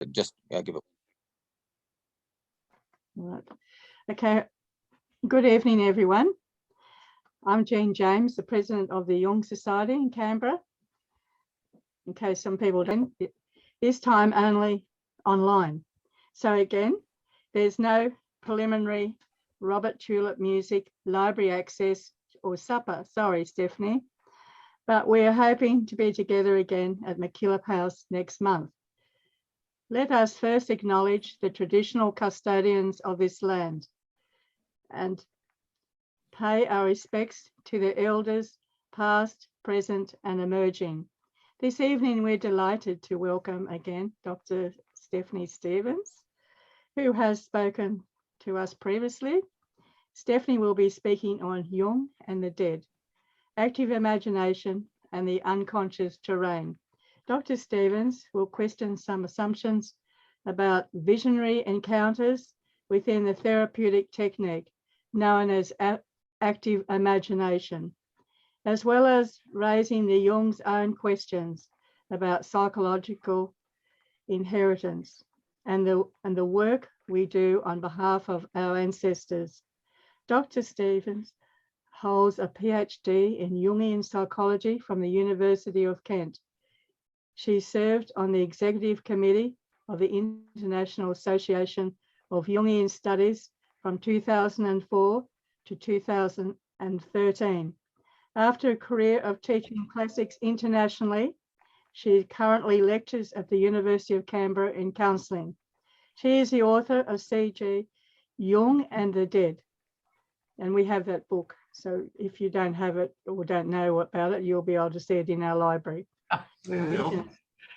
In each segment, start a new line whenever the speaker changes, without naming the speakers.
just give it.
Right. Okay. Good evening, everyone. I'm Jean James, the president of the Jung Society in Canberra. In case some people don't, this time only online. So again, there's no preliminary Robert Tulip music, library access, or supper. Sorry, Stephanie. But we're hoping to be together again at MacKillop House next month. Let us first acknowledge the traditional custodians of this land and pay our respects to the elders, past, present, and emerging. This evening, we're delighted to welcome again Dr. Stephani Stephens, who has spoken to us previously. Stephanie will be speaking on Jung and the dead, active imagination, and the unconscious terrain. Dr. Stephens will question some assumptions about visionary encounters within the therapeutic technique known as active imagination, as well as raising the Jung's own questions about psychological inheritance and the work we do on behalf of our ancestors. Dr. Stephens holds a PhD in Jungian psychology from the University of Kent. She served on the executive committee of the International Association of Jungian Studies from 2004 to 2013. After a career of teaching classics internationally, she currently lectures at the University of Canberra in counselling. She is the author of C.G. Jung and the Dead, and we have that book. So if you don't have it or don't know about it, you'll be able to see it in our library.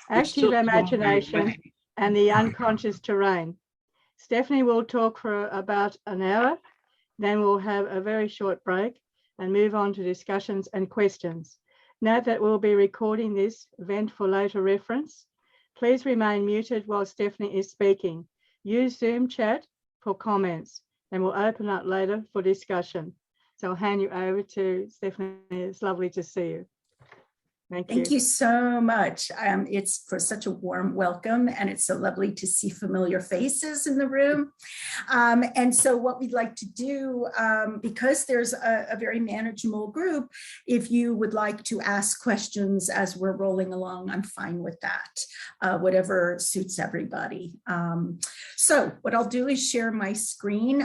Active imagination and the unconscious terrain. Stephanie will talk for about an hour, then we'll have a very short break and move on to discussions and questions. Note that we'll be recording this event for later reference. Please remain muted while Stephanie is speaking. Use Zoom chat for comments and we'll open up later for discussion. So I'll hand you over to Stephanie. It's lovely to see you.
Thank you so much. It's for such a warm welcome, and it's so lovely to see familiar faces in the room. And so what we'd like to do, because there's a very manageable group, if you would like to ask questions as we're rolling along, I'm fine with that, whatever suits everybody. So what I'll do is share my screen,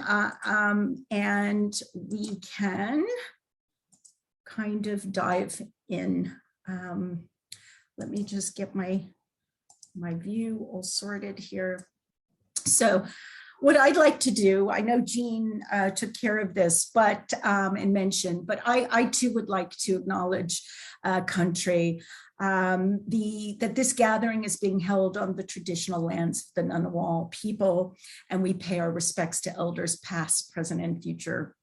and we can kind of dive in. Let me just get my view all sorted here. So what I'd like to do, I know Jean took care of this, but and mentioned, but I too would like to acknowledge country, that this gathering is being held on the traditional lands of the Ngunnawal people, and we pay our respects to elders past, present, and future.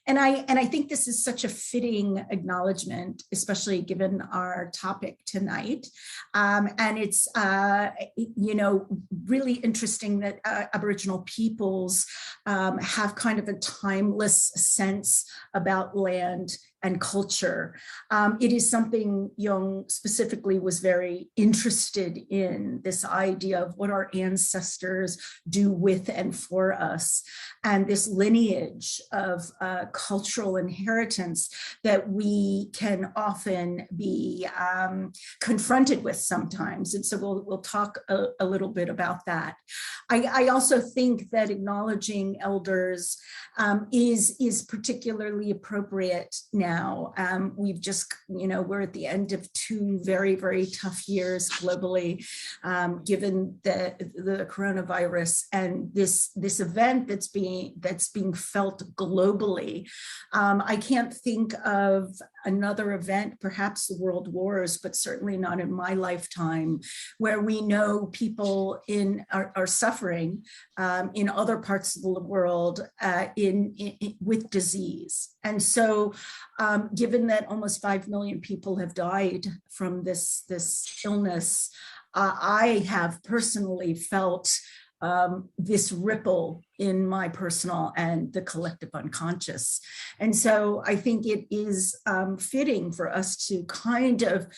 And I think this is such a fitting acknowledgement, especially given our topic tonight. And it's, really interesting that Aboriginal peoples have kind of a timeless sense about land and culture. It is something Jung specifically was very interested in, this idea of what our ancestors do with and for us, and this lineage of cultural inheritance that we can often be confronted with sometimes. And so we'll talk a little bit about that. I also think that acknowledging elders is particularly appropriate now. We've just, we're at the end of two very, very tough years globally, given the coronavirus and this event that's being felt globally. I can't think of another event, perhaps the world wars, but certainly not in my lifetime, where we know people are suffering in other parts of the world with disease. And so given that almost 5 million people have died from this illness, I have personally felt this ripple in my personal and the collective unconscious. And so I think it is fitting for us to kind of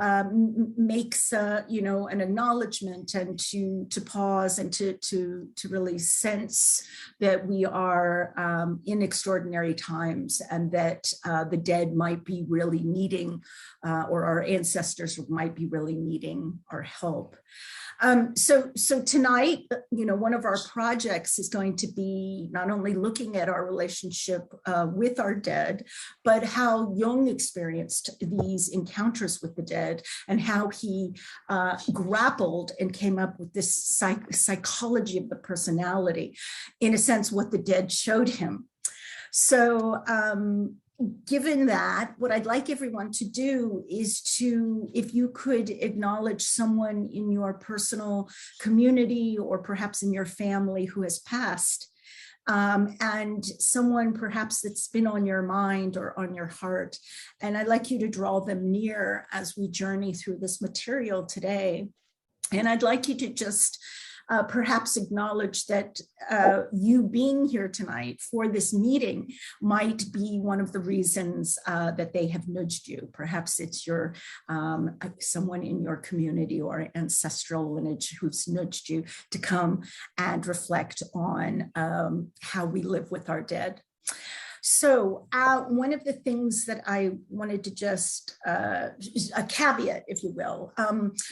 makes an acknowledgement and to pause and to really sense that we are in extraordinary times, and that the dead might be really needing, or our ancestors might be really needing our help. So tonight, one of our projects is going to be not only looking at our relationship with our dead, but how Jung experienced these encounters with the dead, and how he grappled and came up with this psychology of the personality, in a sense, what the dead showed him. So given that, what I'd like everyone to do is to, if you could acknowledge someone in your personal community or perhaps in your family who has passed, and someone perhaps that's been on your mind or on your heart. And I'd like you to draw them near as we journey through this material today. And I'd like you to just perhaps acknowledge that you being here tonight for this meeting might be one of the reasons that they have nudged you. Perhaps it's your someone in your community or ancestral lineage who's nudged you to come and reflect on how we live with our dead. So one of the things that I wanted to just, a caveat, if you will,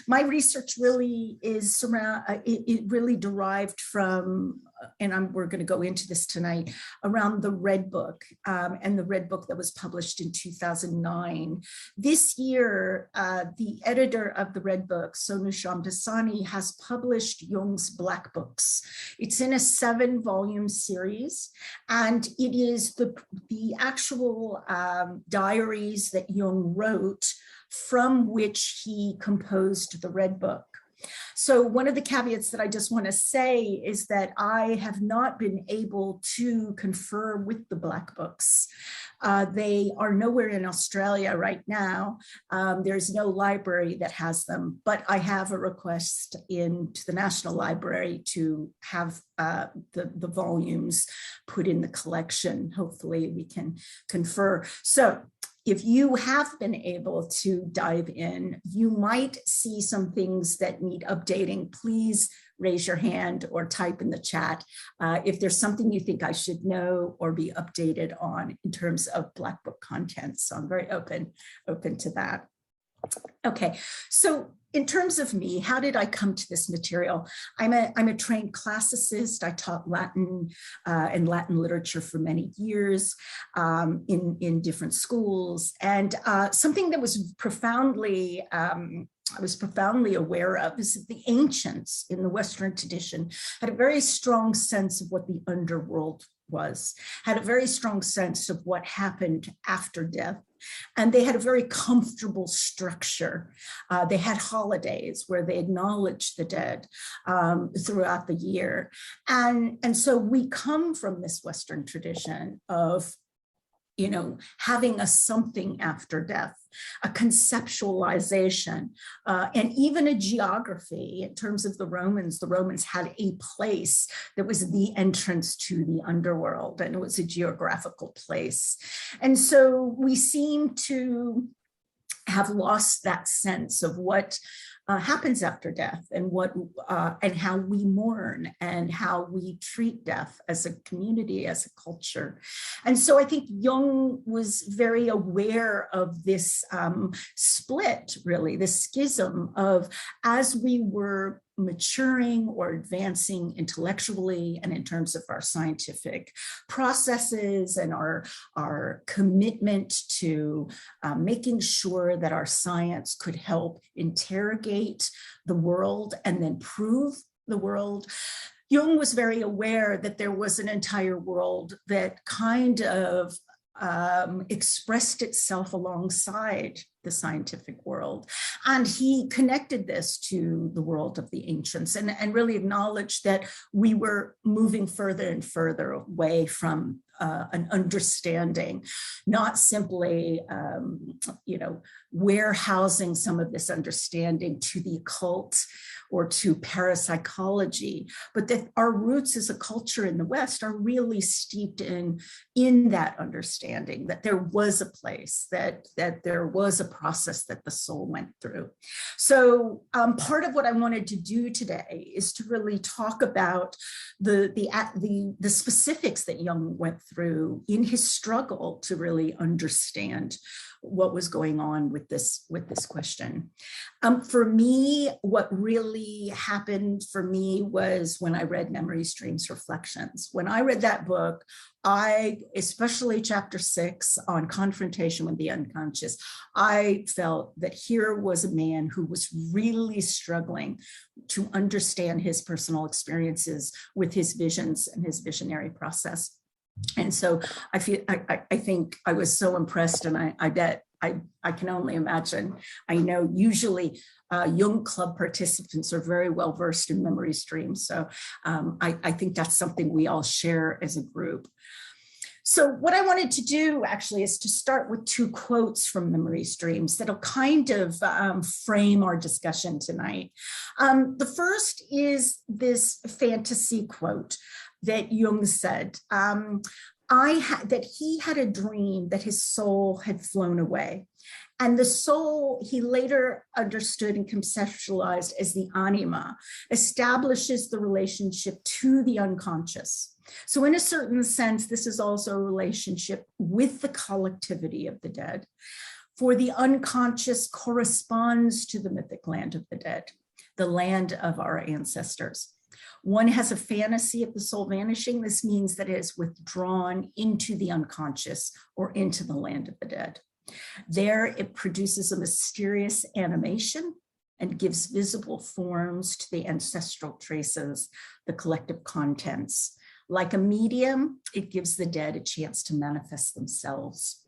my research really is it really derived from, and we're going to go into this tonight, around the Red Book, and the Red Book that was published in 2009. This year, the editor of the Red Book, Sonu Shamdasani, has published Jung's Black Books. It's in a 7-volume series, and it is the actual diaries that Jung wrote from which he composed the Red Book. So one of the caveats that I just want to say is that I have not been able to confer with the Black Books. They are nowhere in Australia right now. There's no library that has them, but I have a request into the National Library to have the volumes put in the collection. Hopefully we can confer. So if you have been able to dive in, you might see some things that need updating. Please raise your hand or type in the chat if there's something you think I should know or be updated on in terms of Black Book content. So I'm very open to that. Okay, so in terms of me, how did I come to this material? I'm a trained classicist. I taught Latin and Latin literature for many years in different schools. And something that was profoundly, I was profoundly aware of is that the ancients in the Western tradition had a very strong sense of what the underworld was, had a very strong sense of what happened after death. And they had a very comfortable structure. They had holidays where they acknowledged the dead throughout the year. And so we come from this Western tradition of, having a something after death, a conceptualization, and even a geography. In terms of the Romans had a place that was the entrance to the underworld, and it was a geographical place. And so we seem to have lost that sense of what happens after death, and and how we mourn and how we treat death as a community, as a culture. And so I think Jung was very aware of this split, really, this schism of, as we were maturing or advancing intellectually and in terms of our scientific processes and our commitment to making sure that our science could help interrogate the world and then prove the world, Jung was very aware that there was an entire world that kind of expressed itself alongside the scientific world. And he connected this to the world of the ancients and really acknowledged that we were moving further and further away from an understanding, not simply, warehousing some of this understanding to the occult or to parapsychology, but that our roots as a culture in the West are really steeped in that understanding that there was a place, that there was a process that the soul went through. So part of what I wanted to do today is to really talk about the specifics that Jung went through in his struggle to really understand what was going on with this question. For me, what really happened for me was when I read Memories, Dreams, Reflections. When I read that book, especially chapter 6 on confrontation with the unconscious, I felt that here was a man who was really struggling to understand his personal experiences with his visions and his visionary process. And so I think I was so impressed, and I bet I can only imagine. I know usually Jung Club participants are very well versed in Memories, Dreams. So I think that's something we all share as a group. So what I wanted to do actually is to start with 2 quotes from Memories, Dreams that'll kind of frame our discussion tonight. The first is this fantasy quote that Jung said, that he had a dream that his soul had flown away. And the soul, he later understood and conceptualized as the anima, establishes the relationship to the unconscious. So in a certain sense, this is also a relationship with the collectivity of the dead. For the unconscious corresponds to the mythic land of the dead, the land of our ancestors. One has a fantasy of the soul vanishing. This means that it is withdrawn into the unconscious or into the land of the dead. There, it produces a mysterious animation and gives visible forms to the ancestral traces, the collective contents. Like a medium, it gives the dead a chance to manifest themselves.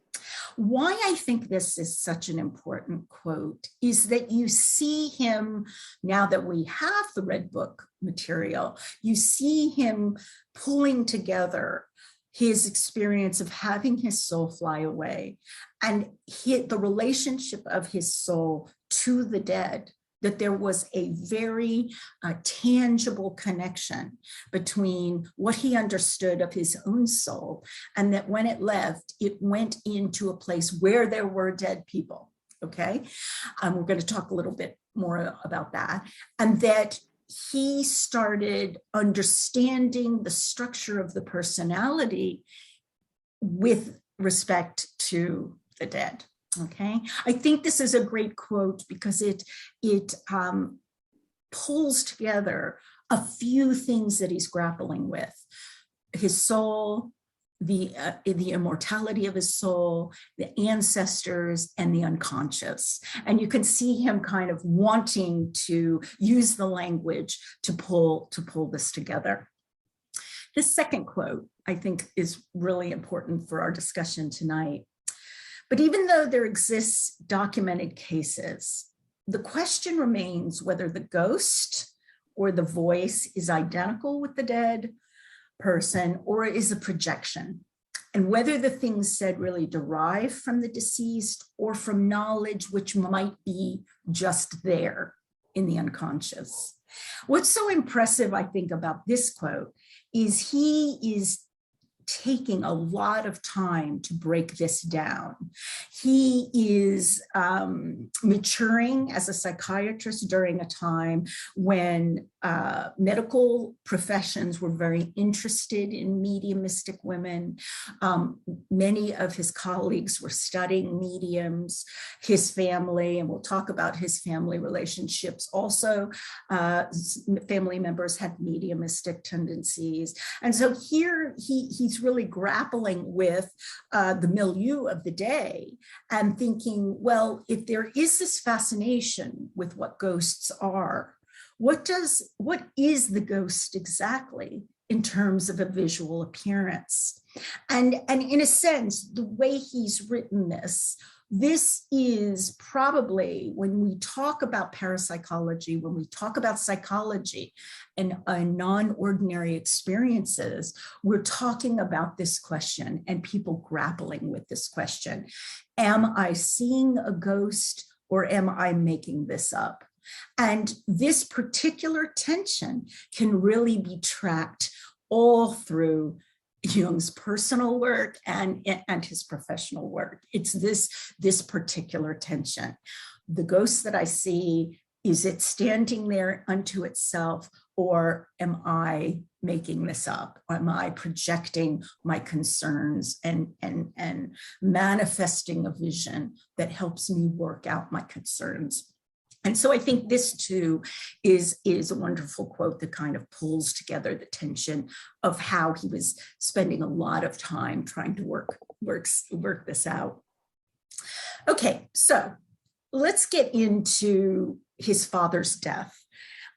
Why I think this is such an important quote is that you see him, now that we have the Red Book material, you see him pulling together his experience of having his soul fly away and the relationship of his soul to the dead, that there was a very tangible connection between what he understood of his own soul, and that when it left, it went into a place where there were dead people, okay? We're going to talk a little bit more about that. And that he started understanding the structure of the personality with respect to the dead. Okay, I think this is a great quote because it pulls together a few things that he's grappling with: his soul, the immortality of his soul, the ancestors, and the unconscious. And you can see him kind of wanting to use the language to pull this together. The second quote, I think, is really important for our discussion tonight. But even though there exists documented cases, the question remains whether the ghost or the voice is identical with the dead person or is a projection, and whether the things said really derive from the deceased or from knowledge which might be just there in the unconscious. What's so impressive, I think, about this quote is he is taking a lot of time to break this down. He is maturing as a psychiatrist during a time when medical professions were very interested in mediumistic women. Many of his colleagues were studying mediums. His family, and we'll talk about his family relationships also, family members had mediumistic tendencies. And so here he's really grappling with the milieu of the day and thinking, well, if there is this fascination with what ghosts are, what is the ghost exactly in terms of a visual appearance? And in a sense, the way he's written this is probably, when we talk about parapsychology, when we talk about psychology and non-ordinary experiences, we're talking about this question and people grappling with this question. Am I seeing a ghost or am I making this up? And this particular tension can really be tracked all through Jung's personal work and his professional work. It's this particular tension. The ghost that I see, is it standing there unto itself, or am I making this up? Am I projecting my concerns and manifesting a vision that helps me work out my concerns? And so I think this too is a wonderful quote that kind of pulls together the tension of how he was spending a lot of time trying to work this out. Okay, so let's get into his father's death.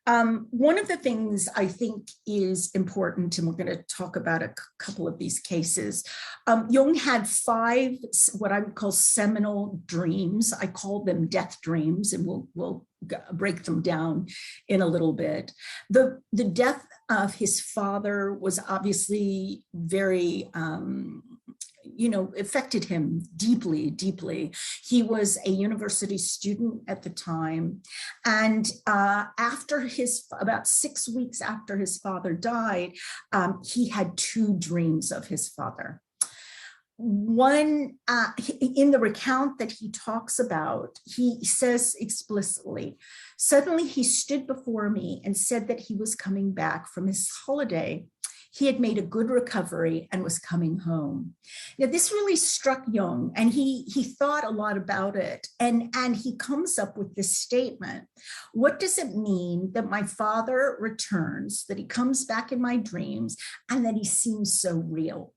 One of the things I think is important, and we're going to talk about a couple of these cases, Jung had 5 what I would call seminal dreams. I call them death dreams, and we'll break them down in a little bit. The death of his father was obviously very affected him deeply. He was a university student at the time. And about 6 weeks after his father died, he had 2 dreams of his father. One, in the recount that he talks about, he says explicitly, "Suddenly he stood before me and said that he was coming back from his holiday. He had made a good recovery and was coming home." Now, this really struck Jung, and he thought a lot about it. And he comes up with this statement: what does it mean that my father returns, that he comes back in my dreams, and that he seems so real?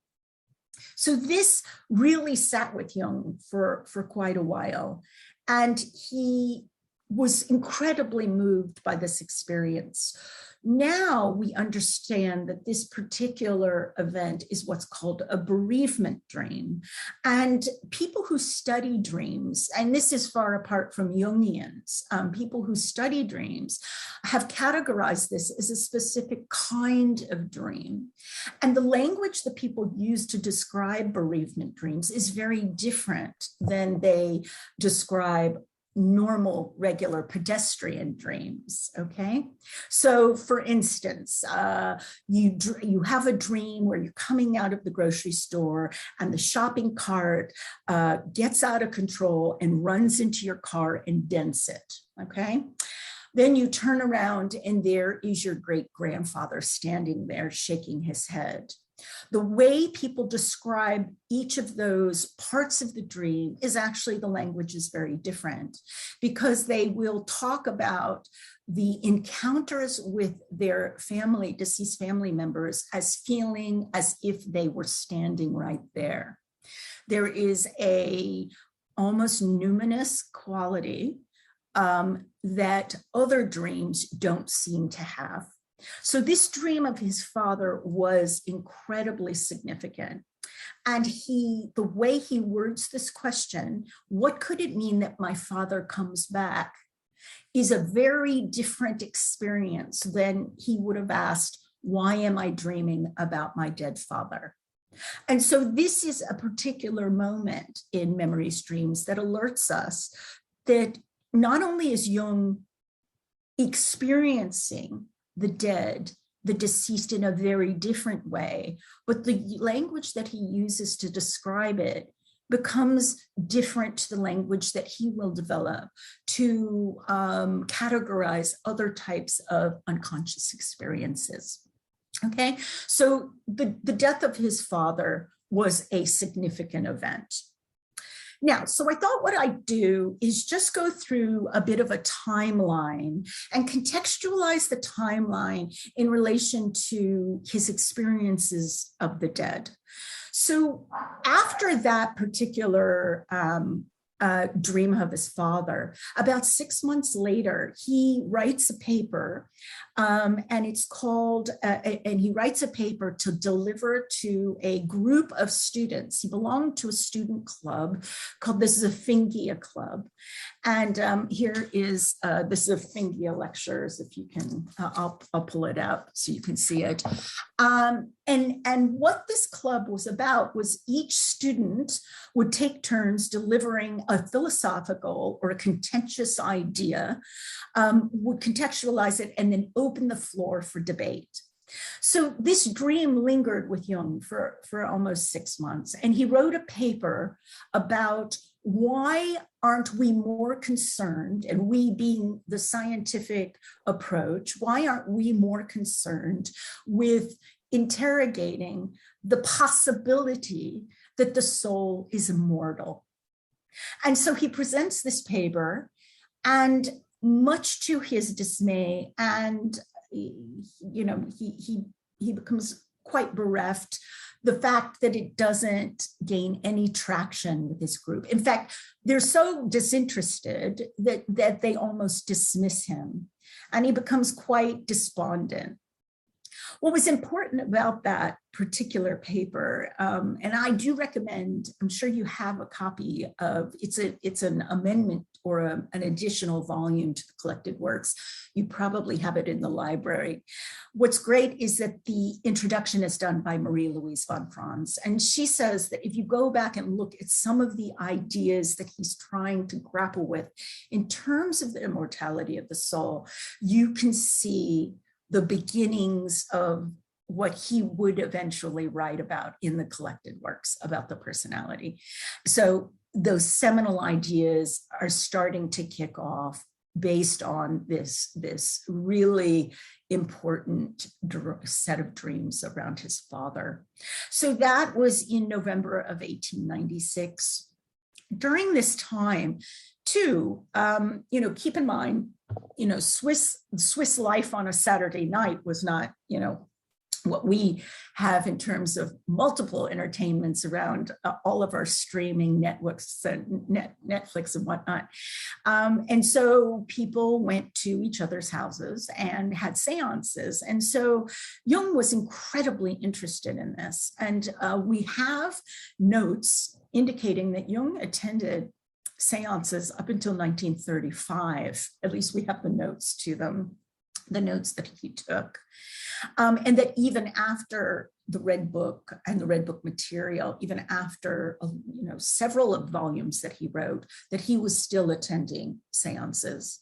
So this really sat with Jung for quite a while. And he was incredibly moved by this experience. Now we understand that this particular event is what's called a bereavement dream. And people who study dreams, and this is far apart from Jungians, people who study dreams have categorized this as a specific kind of dream. And the language that people use to describe bereavement dreams is very different than they describe normal, regular pedestrian dreams, okay? So for instance, you have a dream where you're coming out of the grocery store and the shopping cart gets out of control and runs into your car and dents it, okay? Then you turn around and there is your great-grandfather standing there shaking his head. The way people describe each of those parts of the dream is actually, the language is very different, because they will talk about the encounters with their family, deceased family members, as feeling as if they were standing right there. There is a almost numinous quality that other dreams don't seem to have. So this dream of his father was incredibly significant. And the way he words this question, what could it mean that my father comes back, is a very different experience than he would have asked, why am I dreaming about my dead father? And so this is a particular moment in Memories Dreams that alerts us that not only is Jung experiencing the dead, the deceased, in a very different way, but the language that he uses to describe it becomes different to the language that he will develop to categorize other types of unconscious experiences. Okay, so the death of his father was a significant event. Now, so I thought what I'd do is just go through a bit of a timeline and contextualize the timeline in relation to his experiences of the dead. So after that particular dream of his father, about 6 months later, he writes a paper, and it's called, and he writes a paper to deliver to a group of students. He belonged to a student club called the Zefingia Club. And here is the Zefingia lectures, if you can, I'll pull it up so you can see it. And what this club was about was each student would take turns delivering a philosophical or a contentious idea, would contextualize it, and then open the floor for debate. So this dream lingered with Jung for almost 6 months, and he wrote a paper about why aren't we more concerned, and we being the scientific approach, why aren't we more concerned with interrogating the possibility that the soul is immortal? And so he presents this paper, and much to his dismay, and he becomes quite bereft, the fact that it doesn't gain any traction with this group. In fact, they're so disinterested that they almost dismiss him, and he becomes quite despondent. What was important about that particular paper, and I do recommend, I'm sure you have a copy of, it's an amendment or an additional volume to the collected works. You probably have it in the library. What's great is that the introduction is done by Marie-Louise von Franz, and she says that if you go back and look at some of the ideas that he's trying to grapple with in terms of the immortality of the soul, you can see the beginnings of what he would eventually write about in the collected works about the personality. So those seminal ideas are starting to kick off based on this really important set of dreams around his father. So that was in November of 1896. During this time, too, keep in mind, Swiss life on a Saturday night was not, what we have in terms of multiple entertainments around all of our streaming networks and Netflix and whatnot. And so people went to each other's houses and had seances. And so Jung was incredibly interested in this. And we have notes indicating that Jung attended seances up until 1935. At least we have the notes to them, the notes that he took. And that even after the Red Book and the Red Book material, even after several of volumes that he wrote, that he was still attending seances.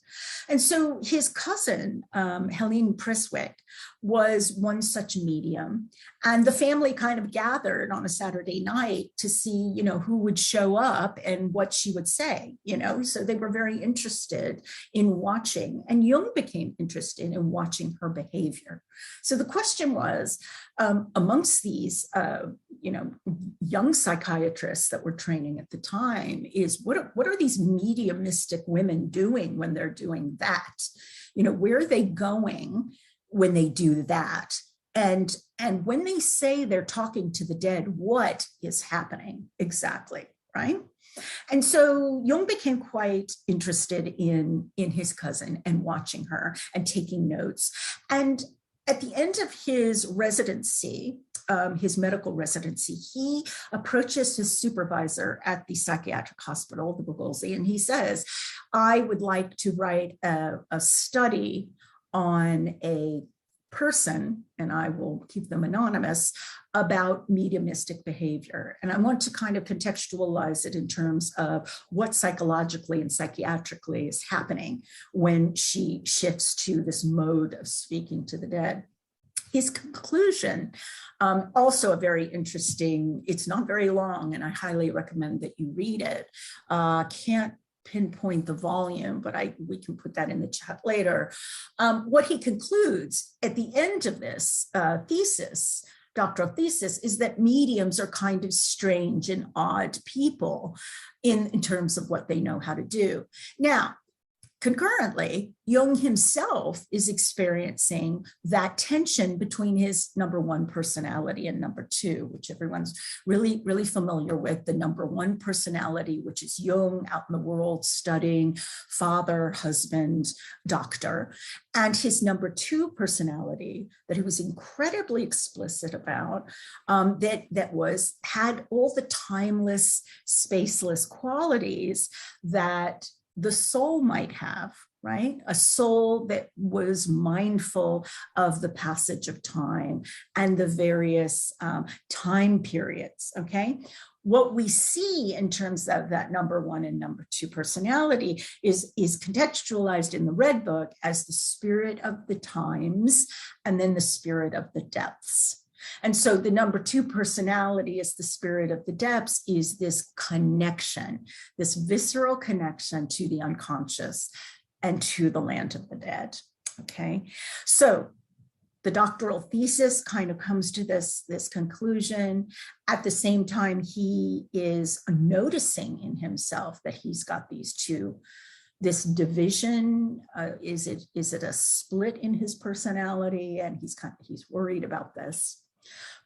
And so his cousin, Helene Presswick, was one such medium. And the family kind of gathered on a Saturday night to see, who would show up and what she would say, so they were very interested in watching. And Jung became interested in watching her behavior. So the question was, amongst these, young psychiatrists that were training at the time, is what are these mediumistic women doing when they're doing that? Where are they going when they do that? And when they say they're talking to the dead, what is happening exactly, right? And so Jung became quite interested in his cousin and watching her and taking notes. And at the end of his residency, his medical residency, he approaches his supervisor at the psychiatric hospital, the Bogolzi, and he says, I would like to write a study on a person, and I will keep them anonymous, about mediumistic behavior. And I want to kind of contextualize it in terms of what psychologically and psychiatrically is happening when she shifts to this mode of speaking to the dead. His conclusion, also a very interesting, it's not very long, and I highly recommend that you read it. Can't pinpoint the volume, but we can put that in the chat later. What he concludes at the end of this thesis, doctoral thesis, is that mediums are kind of strange and odd people in terms of what they know how to do. Now, concurrently, Jung himself is experiencing that tension between his number one personality and number two, which everyone's really, really familiar with. The number one personality, which is Jung out in the world studying, father, husband, doctor, and his number two personality that he was incredibly explicit about, that had all the timeless, spaceless qualities that the soul might have, right? A soul that was mindful of the passage of time and the various time periods, okay? What we see in terms of that number 1 and number 2 personality is contextualized in the Red Book as the spirit of the times and then the spirit of the depths. And so the number 2 personality is the spirit of the depths, is this connection, this visceral connection to the unconscious and to the land of the dead, okay? So the doctoral thesis kind of comes to this conclusion. At the same time, he is noticing in himself that he's got these two, this division. Is it a split in his personality? And he's worried about this,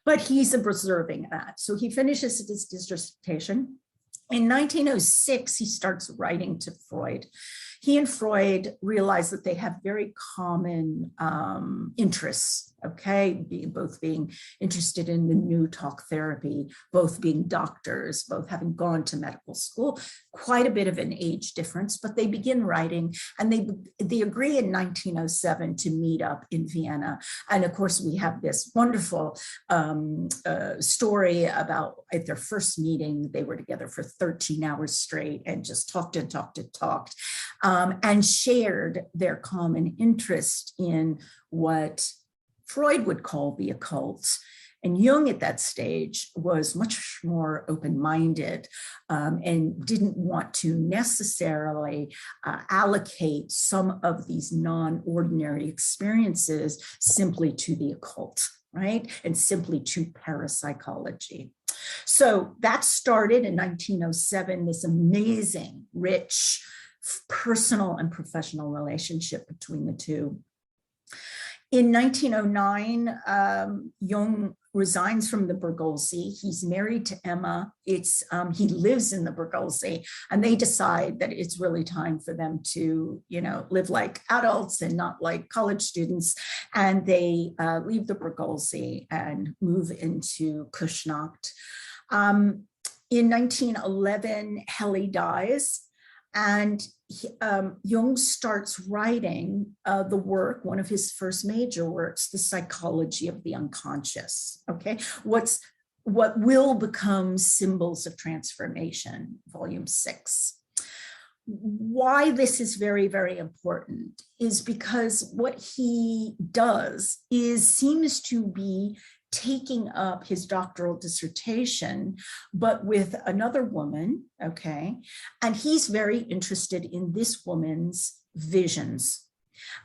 but he's observing that. So he finishes his dissertation. In 1906, he starts writing to Freud. He and Freud realize that they have very common interests, okay? Both being interested in the new talk therapy, both being doctors, both having gone to medical school, quite a bit of an age difference, but they begin writing, and they agree in 1907 to meet up in Vienna. And of course, we have this wonderful story about at their first meeting, they were together for 13 hours straight and just talked and talked and talked. And shared their common interest in what Freud would call the occult. And Jung at that stage was much more open-minded and didn't want to necessarily allocate some of these non-ordinary experiences simply to the occult, right? And simply to parapsychology. So that started in 1907, this amazing, rich, personal and professional relationship between the two. In 1909, Jung resigns from the Bergolzi. He's married to Emma. He lives in the Bergolzi, and they decide that it's really time for them to, live like adults and not like college students. And they leave the Bergolzi and move into Kuschnacht. In 1911, Helle dies. And Jung starts writing the work, one of his first major works, The Psychology of the Unconscious, okay? What will become Symbols of Transformation, volume 6. Why this is very, very important is because what he does seems to be taking up his doctoral dissertation, but with another woman, okay? And he's very interested in this woman's visions.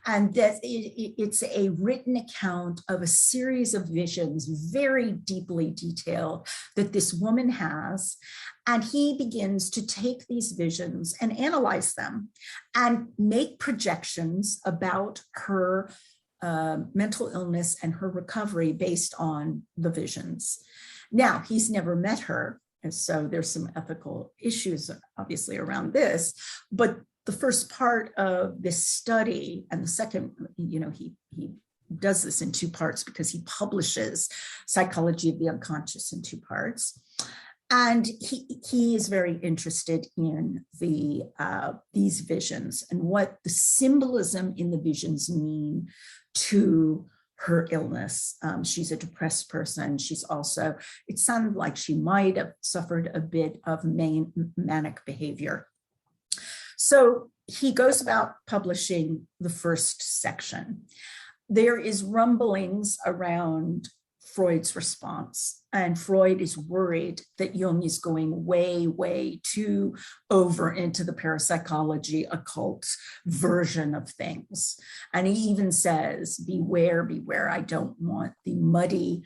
And that it's a written account of a series of visions, very deeply detailed, that this woman has. And he begins to take these visions and analyze them and make projections about her mental illness and her recovery based on the visions. Now, he's never met her, and so there's some ethical issues, obviously, around this. But the first part of this study, and the second, he does this in 2 parts because he publishes Psychology of the Unconscious in 2 parts. And he is very interested in these visions and what the symbolism in the visions mean to her illness. She's a depressed person. She's also, it sounded like she might have suffered a bit of manic behavior. So he goes about publishing the first section. There is rumblings around Freud's response. And Freud is worried that Jung is going way, way too over into the parapsychology occult version of things. And he even says, beware, beware, I don't want the muddy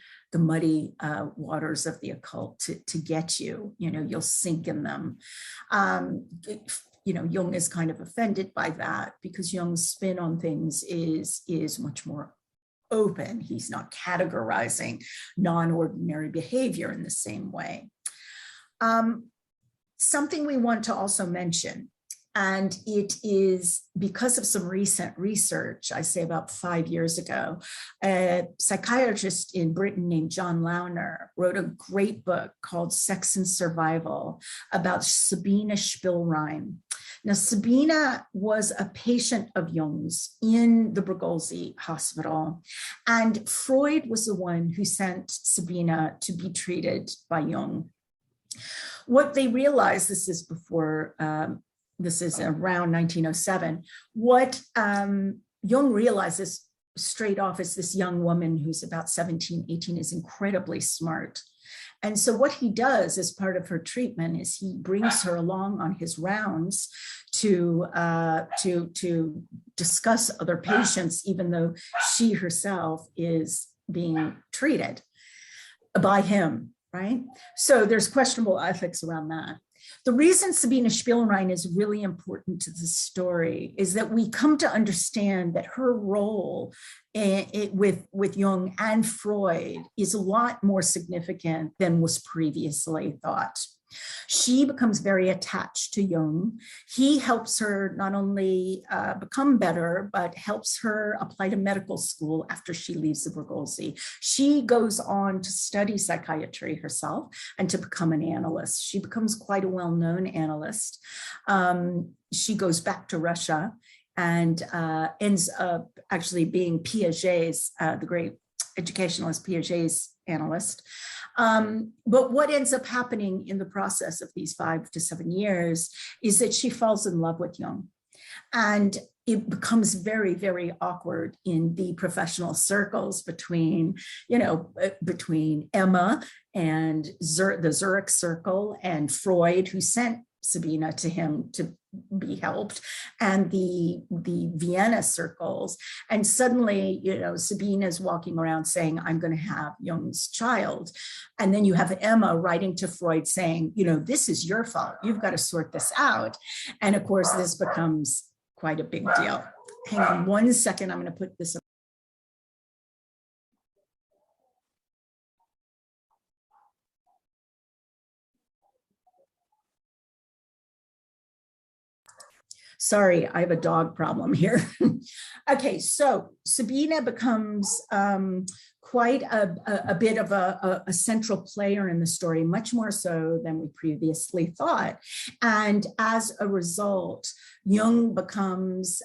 waters of the occult to get you. You'll sink in them. Jung is kind of offended by that because Jung's spin on things is much more open. He's not categorizing non-ordinary behavior in the same way. Something we want to also mention, and it is because of some recent research, I say about 5 years ago, a psychiatrist in Britain named John Launer wrote a great book called Sex and Survival about Sabine Spielrein. Now, Sabina was a patient of Jung's in the Brigolzi Hospital, and Freud was the one who sent Sabina to be treated by Jung. What they realized, this is before, this is around 1907, what Jung realizes straight off is this young woman who's about 17, 18 is incredibly smart. And so what he does as part of her treatment is he brings her along on his rounds to discuss other patients, even though she herself is being treated by him, right? So there's questionable ethics around that. The reason Sabina Spielrein is really important to the story is that we come to understand that her role with Jung and Freud is a lot more significant than was previously thought. She becomes very attached to Jung. He helps her not only become better, but helps her apply to medical school after she leaves the Brigolzi. She goes on to study psychiatry herself and to become an analyst. She becomes quite a well-known analyst. She goes back to Russia and ends up actually being Piaget's, the great educationalist Piaget's analyst. But what ends up happening in the process of these 5 to 7 years is that she falls in love with Jung. And it becomes very, very awkward in the professional circles between, between Emma and the Zurich circle and Freud, who sent Sabina to him to be helped, and the Vienna circles. And suddenly, Sabina's walking around saying, I'm going to have Jung's child. And then you have Emma writing to Freud saying, this is your fault. You've got to sort this out. And of course, this becomes quite a big deal. Hang on 1 second. I'm going to put this up. Sorry, I have a dog problem here. Okay, so Sabina becomes quite a bit of a central player in the story, much more so than we previously thought. And as a result, Jung becomes,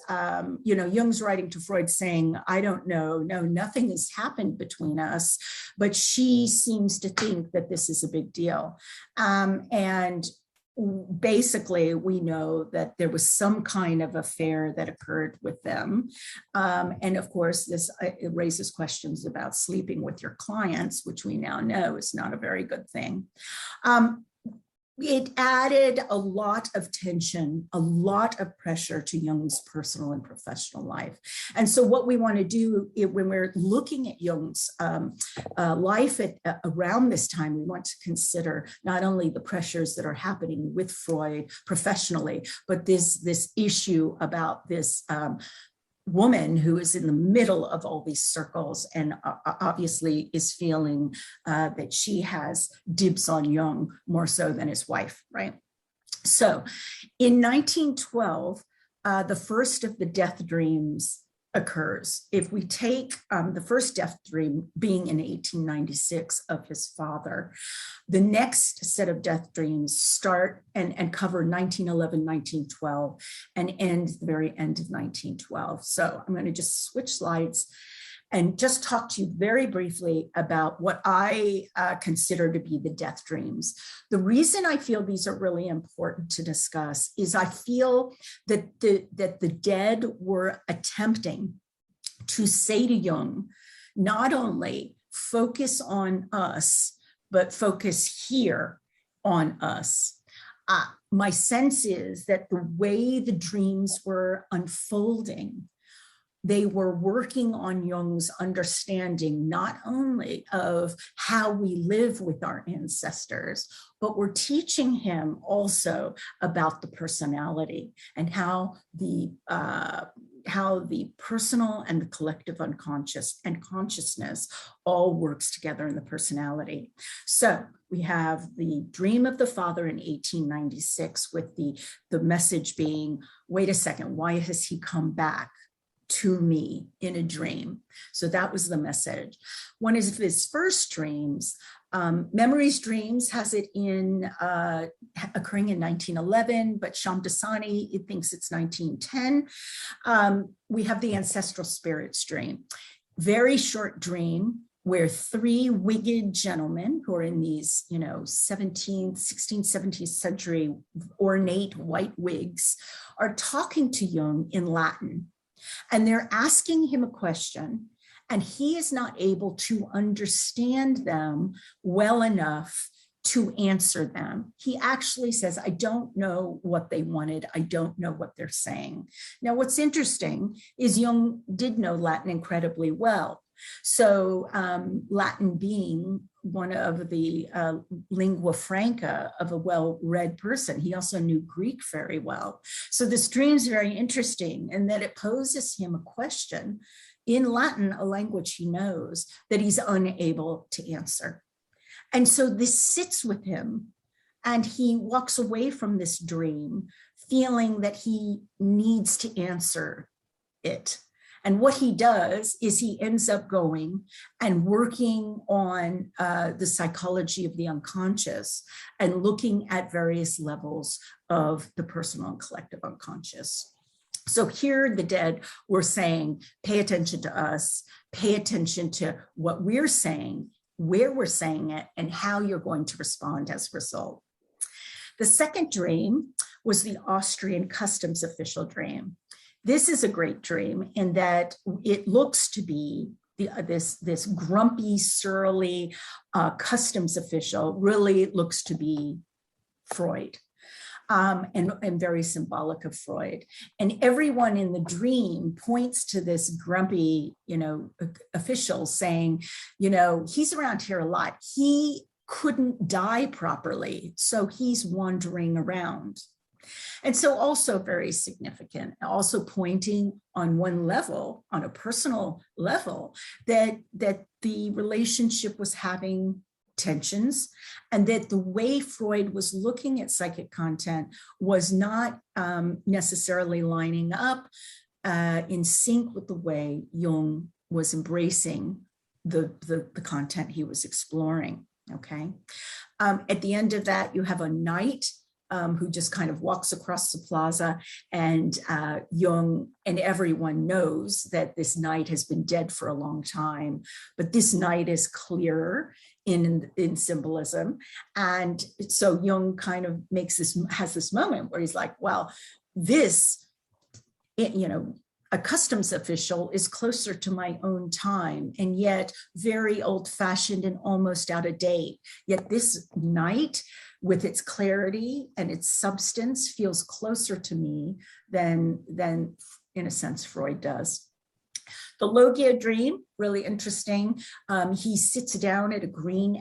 Jung's writing to Freud saying, I don't know, no, nothing has happened between us, but she seems to think that this is a big deal. And basically, we know that there was some kind of affair that occurred with them. And of course, it raises questions about sleeping with your clients, which we now know is not a very good thing. It added a lot of tension, a lot of pressure to Jung's personal and professional life. And so what we want to do when we're looking at Jung's life around this time, we want to consider not only the pressures that are happening with Freud professionally, but this issue about this woman who is in the middle of all these circles and obviously is feeling that she has dibs on Jung more so than his wife, right? So in 1912, the first of the death dreams occurs. If we take the first death dream being in 1896 of his father, the next set of death dreams start and cover 1911, 1912, and end the very end of 1912. So I'm going to just switch slides and just talk to you very briefly about what I consider to be the death dreams. The reason I feel these are really important to discuss is I feel that the dead were attempting to say to Jung, not only focus on us, but focus here on us. My sense is that the way the dreams were unfolding, they were working on Jung's understanding, not only of how we live with our ancestors, but we're teaching him also about the personality and how the personal and the collective unconscious and consciousness all works together in the personality. So we have the dream of the father in 1896 with the message being, wait a second, why has he come back to me in a dream. So that was the message. One of his first dreams, Memories Dreams has it in occurring in 1911, but Shamdasani thinks it's 1910. We have the Ancestral Spirits Dream. Very short dream where three wigged gentlemen who are in these, 16th, 17th century ornate white wigs are talking to Jung in Latin. And they're asking him a question, and he is not able to understand them well enough to answer them. He actually says, I don't know what they wanted. I don't know what they're saying. Now, what's interesting is Jung did know Latin incredibly well. So Latin being one of the lingua franca of a well-read person, he also knew Greek very well. So this dream is very interesting in that it poses him a question in Latin, a language he knows, that he's unable to answer. And so this sits with him, and he walks away from this dream feeling that he needs to answer it. And what he does is he ends up going and working on the psychology of the unconscious and looking at various levels of the personal and collective unconscious. So here the dead were saying, pay attention to us, pay attention to what we're saying, where we're saying it, and how you're going to respond as a result. The second dream was the Austrian customs official dream. This is a great dream in that it looks to be this grumpy, surly customs official really looks to be Freud. And very symbolic of Freud. And everyone in the dream points to this grumpy, official saying, he's around here a lot. He couldn't die properly, so he's wandering around. And so also very significant, also pointing on one level, on a personal level, that the relationship was having tensions, and that the way Freud was looking at psychic content was not necessarily lining up in sync with the way Jung was embracing the content he was exploring. Okay. At the end of that, you have a knight who just kind of walks across the plaza, and Jung and everyone knows that this knight has been dead for a long time, but this knight is clearer in symbolism. And so Jung kind of has this moment where he's like, well, this, a customs official is closer to my own time, and yet very old-fashioned and almost out of date. Yet this knight, with its clarity and its substance, feels closer to me than in a sense, Freud does. The Logia Dream, really interesting. He sits down at a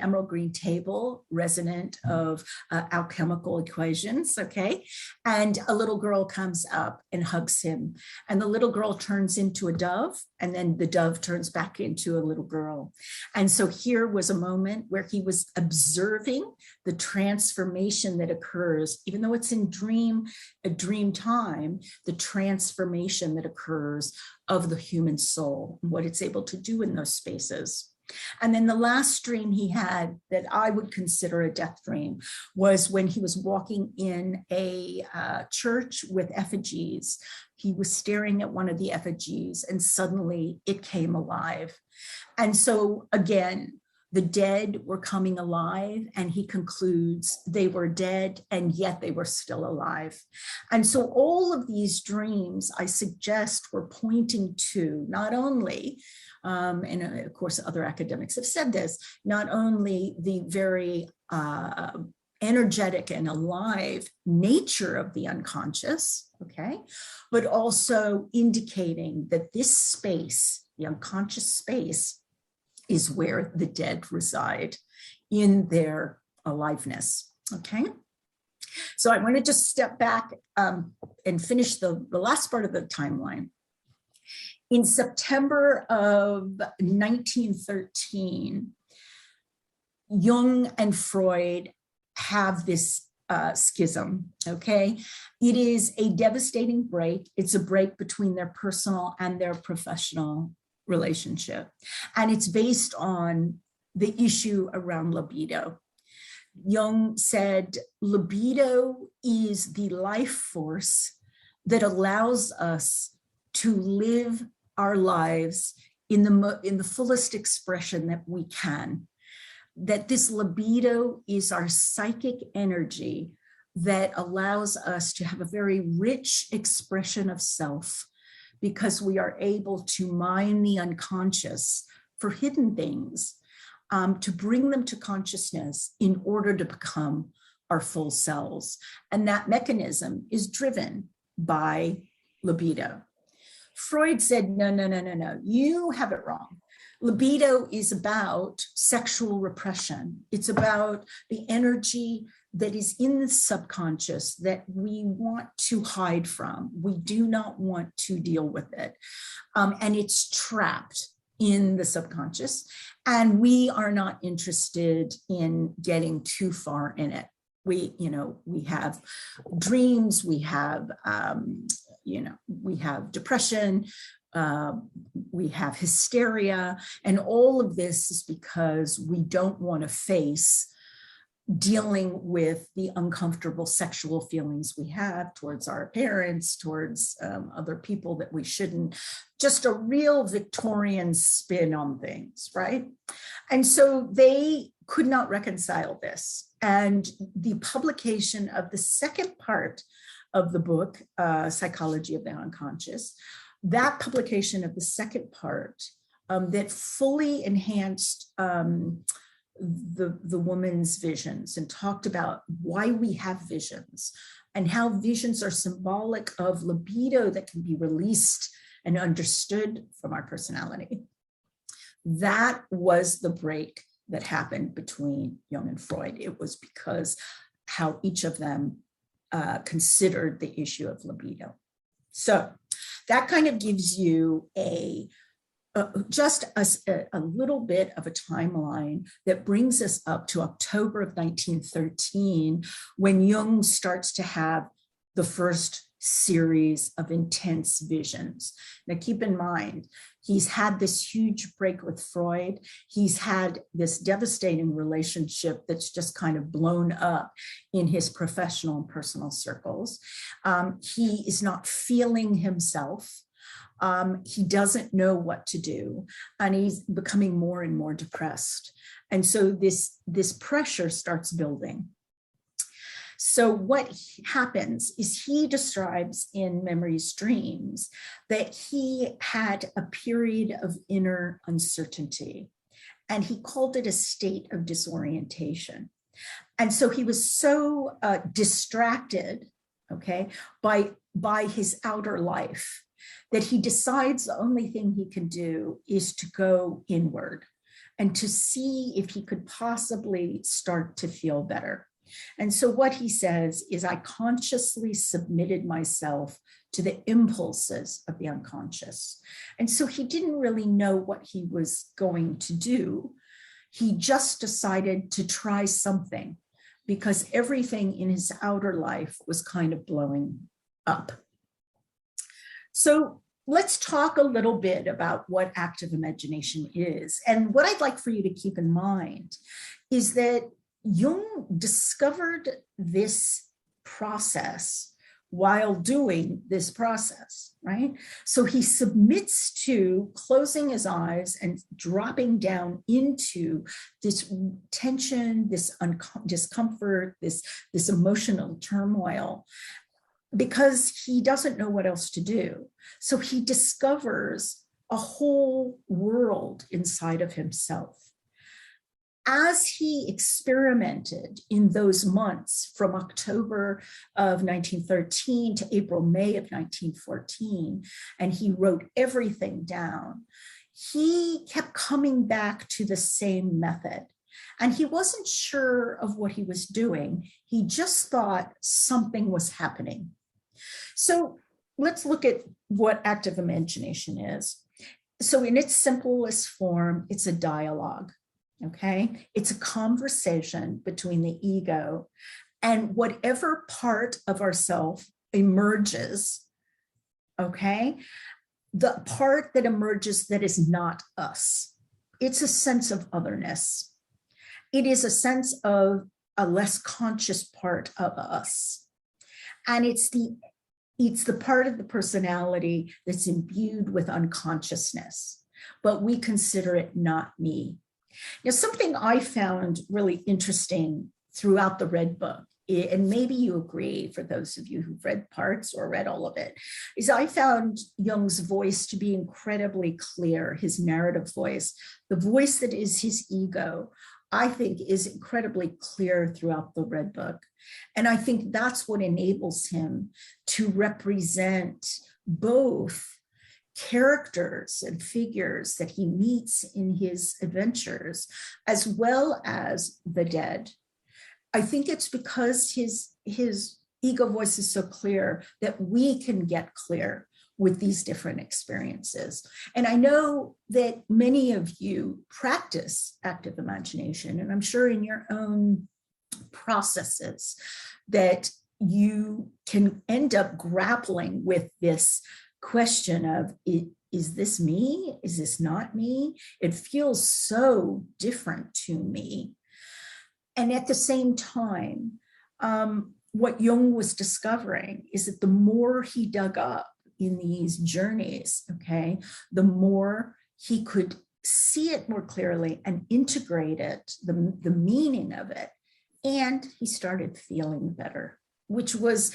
emerald green table, resonant of alchemical equations, okay? And a little girl comes up and hugs him. And the little girl turns into a dove, and then the dove turns back into a little girl. And so here was a moment where he was observing the transformation that occurs, even though it's in a dream time, the transformation that occurs of the human soul, and what it's able to do in those spaces. And then the last dream he had that I would consider a death dream was when he was walking in a church with effigies. He was staring at one of the effigies, and suddenly it came alive. And so again, the dead were coming alive, and he concludes they were dead and yet they were still alive. And so all of these dreams, I suggest, were pointing to not only, and of course other academics have said this, not only the very energetic and alive nature of the unconscious, okay, but also indicating that this space, the unconscious space, is where the dead reside in their aliveness, okay? So I want to just step back and finish the last part of the timeline. In September of 1913, Jung and Freud have this schism, okay? It is a devastating break. It's a break between their personal and their professional relationship. And it's based on the issue around libido. Jung said, libido is the life force that allows us to live our lives in the fullest expression that we can. That this libido is our psychic energy that allows us to have a very rich expression of self, because we are able to mine the unconscious for hidden things, to bring them to consciousness in order to become our full selves. And that mechanism is driven by libido. Freud said, no, you have it wrong. Libido is about sexual repression. It's about the energy that is in the subconscious that we want to hide from. We do not want to deal with it. And it's trapped in the subconscious. And we are not interested in getting too far in it. We have dreams, we have depression, we have hysteria, and all of this is because we don't want to face dealing with the uncomfortable sexual feelings we have towards our parents, towards other people that we shouldn't. Just a real Victorian spin on things, right? And so they could not reconcile this. And the publication of the second part of the book, Psychology of the Unconscious, that publication of the second part that fully enhanced the woman's visions and talked about why we have visions and how visions are symbolic of libido that can be released and understood from our personality. That was the break that happened between Jung and Freud. It was because how each of them considered the issue of libido. So that kind of gives you just a little bit of a timeline that brings us up to October of 1913, when Jung starts to have the first series of intense visions. Now, keep in mind, he's had this huge break with Freud. He's had this devastating relationship that's just kind of blown up in his professional and personal circles. He is not feeling himself. He doesn't know what to do, and he's becoming more and more depressed. And so this pressure starts building. So what happens is he describes in Memories, Dreams that he had a period of inner uncertainty, and he called it a state of disorientation. And so he was so distracted, okay, by his outer life, that he decides the only thing he can do is to go inward and to see if he could possibly start to feel better. And so what he says is, I consciously submitted myself to the impulses of the unconscious. And so he didn't really know what he was going to do. He just decided to try something because everything in his outer life was kind of blowing up. So let's talk a little bit about what active imagination is. And what I'd like for you to keep in mind is that Jung discovered this process while doing this process, right? So he submits to closing his eyes and dropping down into this tension, this discomfort, this emotional turmoil, because he doesn't know what else to do. So he discovers a whole world inside of himself. As he experimented in those months from October of 1913 to April, May of 1914, and he wrote everything down, he kept coming back to the same method. And he wasn't sure of what he was doing. He just thought something was happening. So let's look at what active imagination is. So in its simplest form, it's a dialogue. Okay, it's a conversation between the ego And whatever part of ourself emerges, okay, the part that emerges that is not us, it's a sense of otherness. It is a sense of a less conscious part of us. And it's the part of the personality that's imbued with unconsciousness, but we consider it not me. Now, something I found really interesting throughout the Red Book, and maybe you agree for those of you who've read parts or read all of it, is I found Jung's voice to be incredibly clear, his narrative voice, the voice that is his ego, I think is incredibly clear throughout the Red Book. And I think that's what enables him to represent both characters and figures that he meets in his adventures, as well as the dead. I think it's because his ego voice is so clear that we can get clear with these different experiences. And I know that many of you practice active imagination, and I'm sure in your own processes that you can end up grappling with this question of, is this me? Is this not me? It feels so different to me. And at the same time, what Jung was discovering is that the more he dug up in these journeys, okay, the more he could see it more clearly and integrate it, the meaning of it. And he started feeling better, which was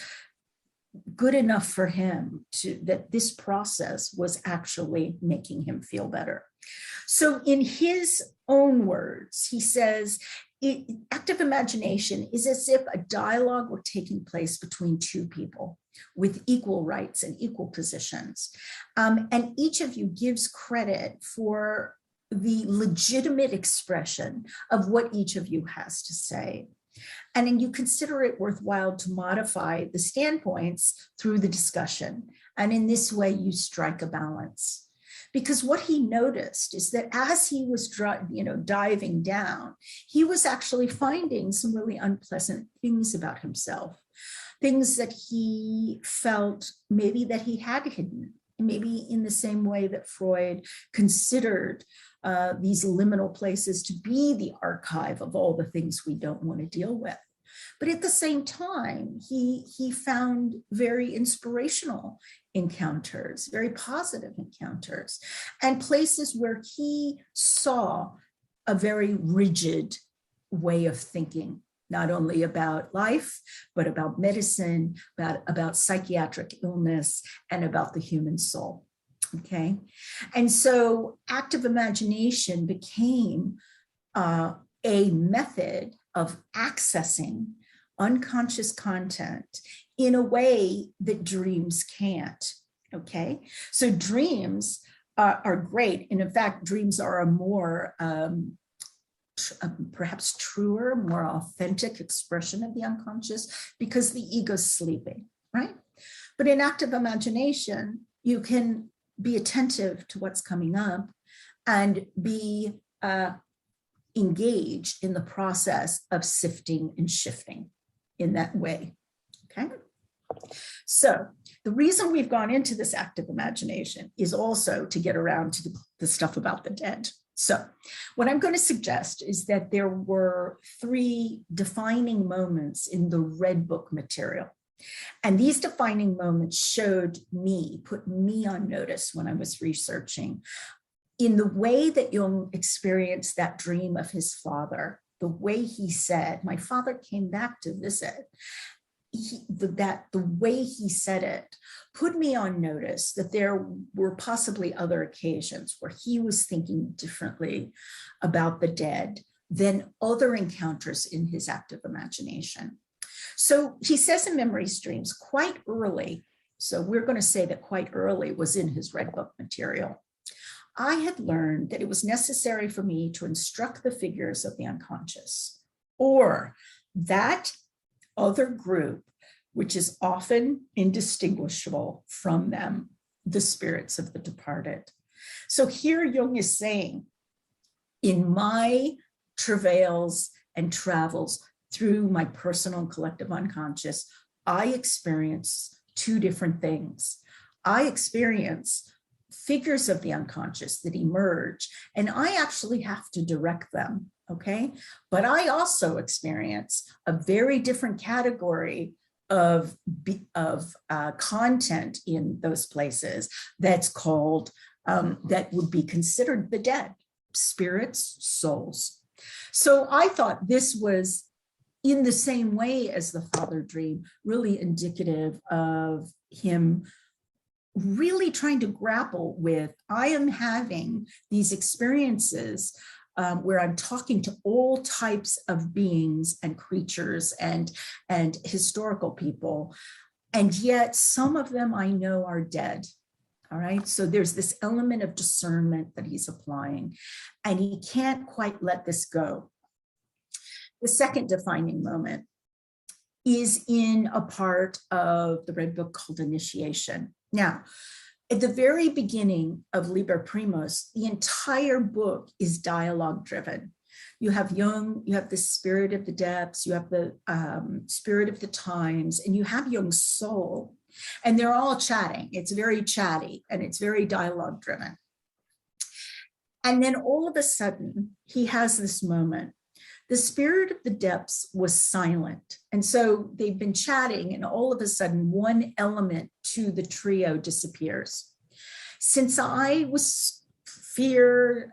good enough for him that this process was actually making him feel better. So in his own words, he says, active imagination is as if a dialogue were taking place between two people with equal rights and equal positions. And each of you gives credit for the legitimate expression of what each of you has to say. And then you consider it worthwhile to modify the standpoints through the discussion. And in this way, you strike a balance. Because what he noticed is that as he was diving down, he was actually finding some really unpleasant things about himself, things that he felt maybe that he had hidden, maybe in the same way that Freud considered these liminal places to be the archive of all the things we don't want to deal with. But at the same time, he found very inspirational encounters, very positive encounters, and places where he saw a very rigid way of thinking, not only about life, but about medicine, about psychiatric illness, and about the human soul. Okay. And so active imagination became a method of accessing unconscious content in a way that dreams can't. Okay. So dreams are great. And in fact, dreams are a more perhaps truer, more authentic expression of the unconscious because the ego's sleeping, right? But in active imagination, you can be attentive to what's coming up and be engaged in the process of sifting and shifting in that way, okay? So the reason we've gone into this active imagination is also to get around to the stuff about the dead. So what I'm going to suggest is that there were 3 defining moments in the Red Book material. And these defining moments put me on notice when I was researching in the way that Jung experienced that dream of his father, the way he said, my father came back to visit. The way he said it put me on notice that there were possibly other occasions where he was thinking differently about the dead than other encounters in his active imagination. So he says in Memories, Dreams quite early, so we're going to say that quite early was in his Red Book material, I had learned that it was necessary for me to instruct the figures of the unconscious, or that other group, which is often indistinguishable from them, the spirits of the departed. So here Jung is saying, in my travails and travels through my personal and collective unconscious, I experience two different things. I experience figures of the unconscious that emerge, and I actually have to direct them, okay? But I also experience a very different category of content in those places that's called, that would be considered the dead, spirits, souls. So I thought this was, in the same way as the father dream, really indicative of him really trying to grapple with, I am having these experiences where I'm talking to all types of beings and creatures and historical people, and yet some of them I know are dead. All right, so there's this element of discernment that he's applying, and he can't quite let this go. The second defining moment is in a part of the Red Book called Initiation. Now, at the very beginning of Liber Primus, the entire book is dialogue driven. You have Jung, you have the spirit of the depths, you have the spirit of the times, and you have Jung's soul. And they're all chatting. It's very chatty and it's very dialogue driven. And then all of a sudden, he has this moment. The spirit of the depths was silent. And so they've been chatting, and all of a sudden, one element to the trio disappears. Since I was scared,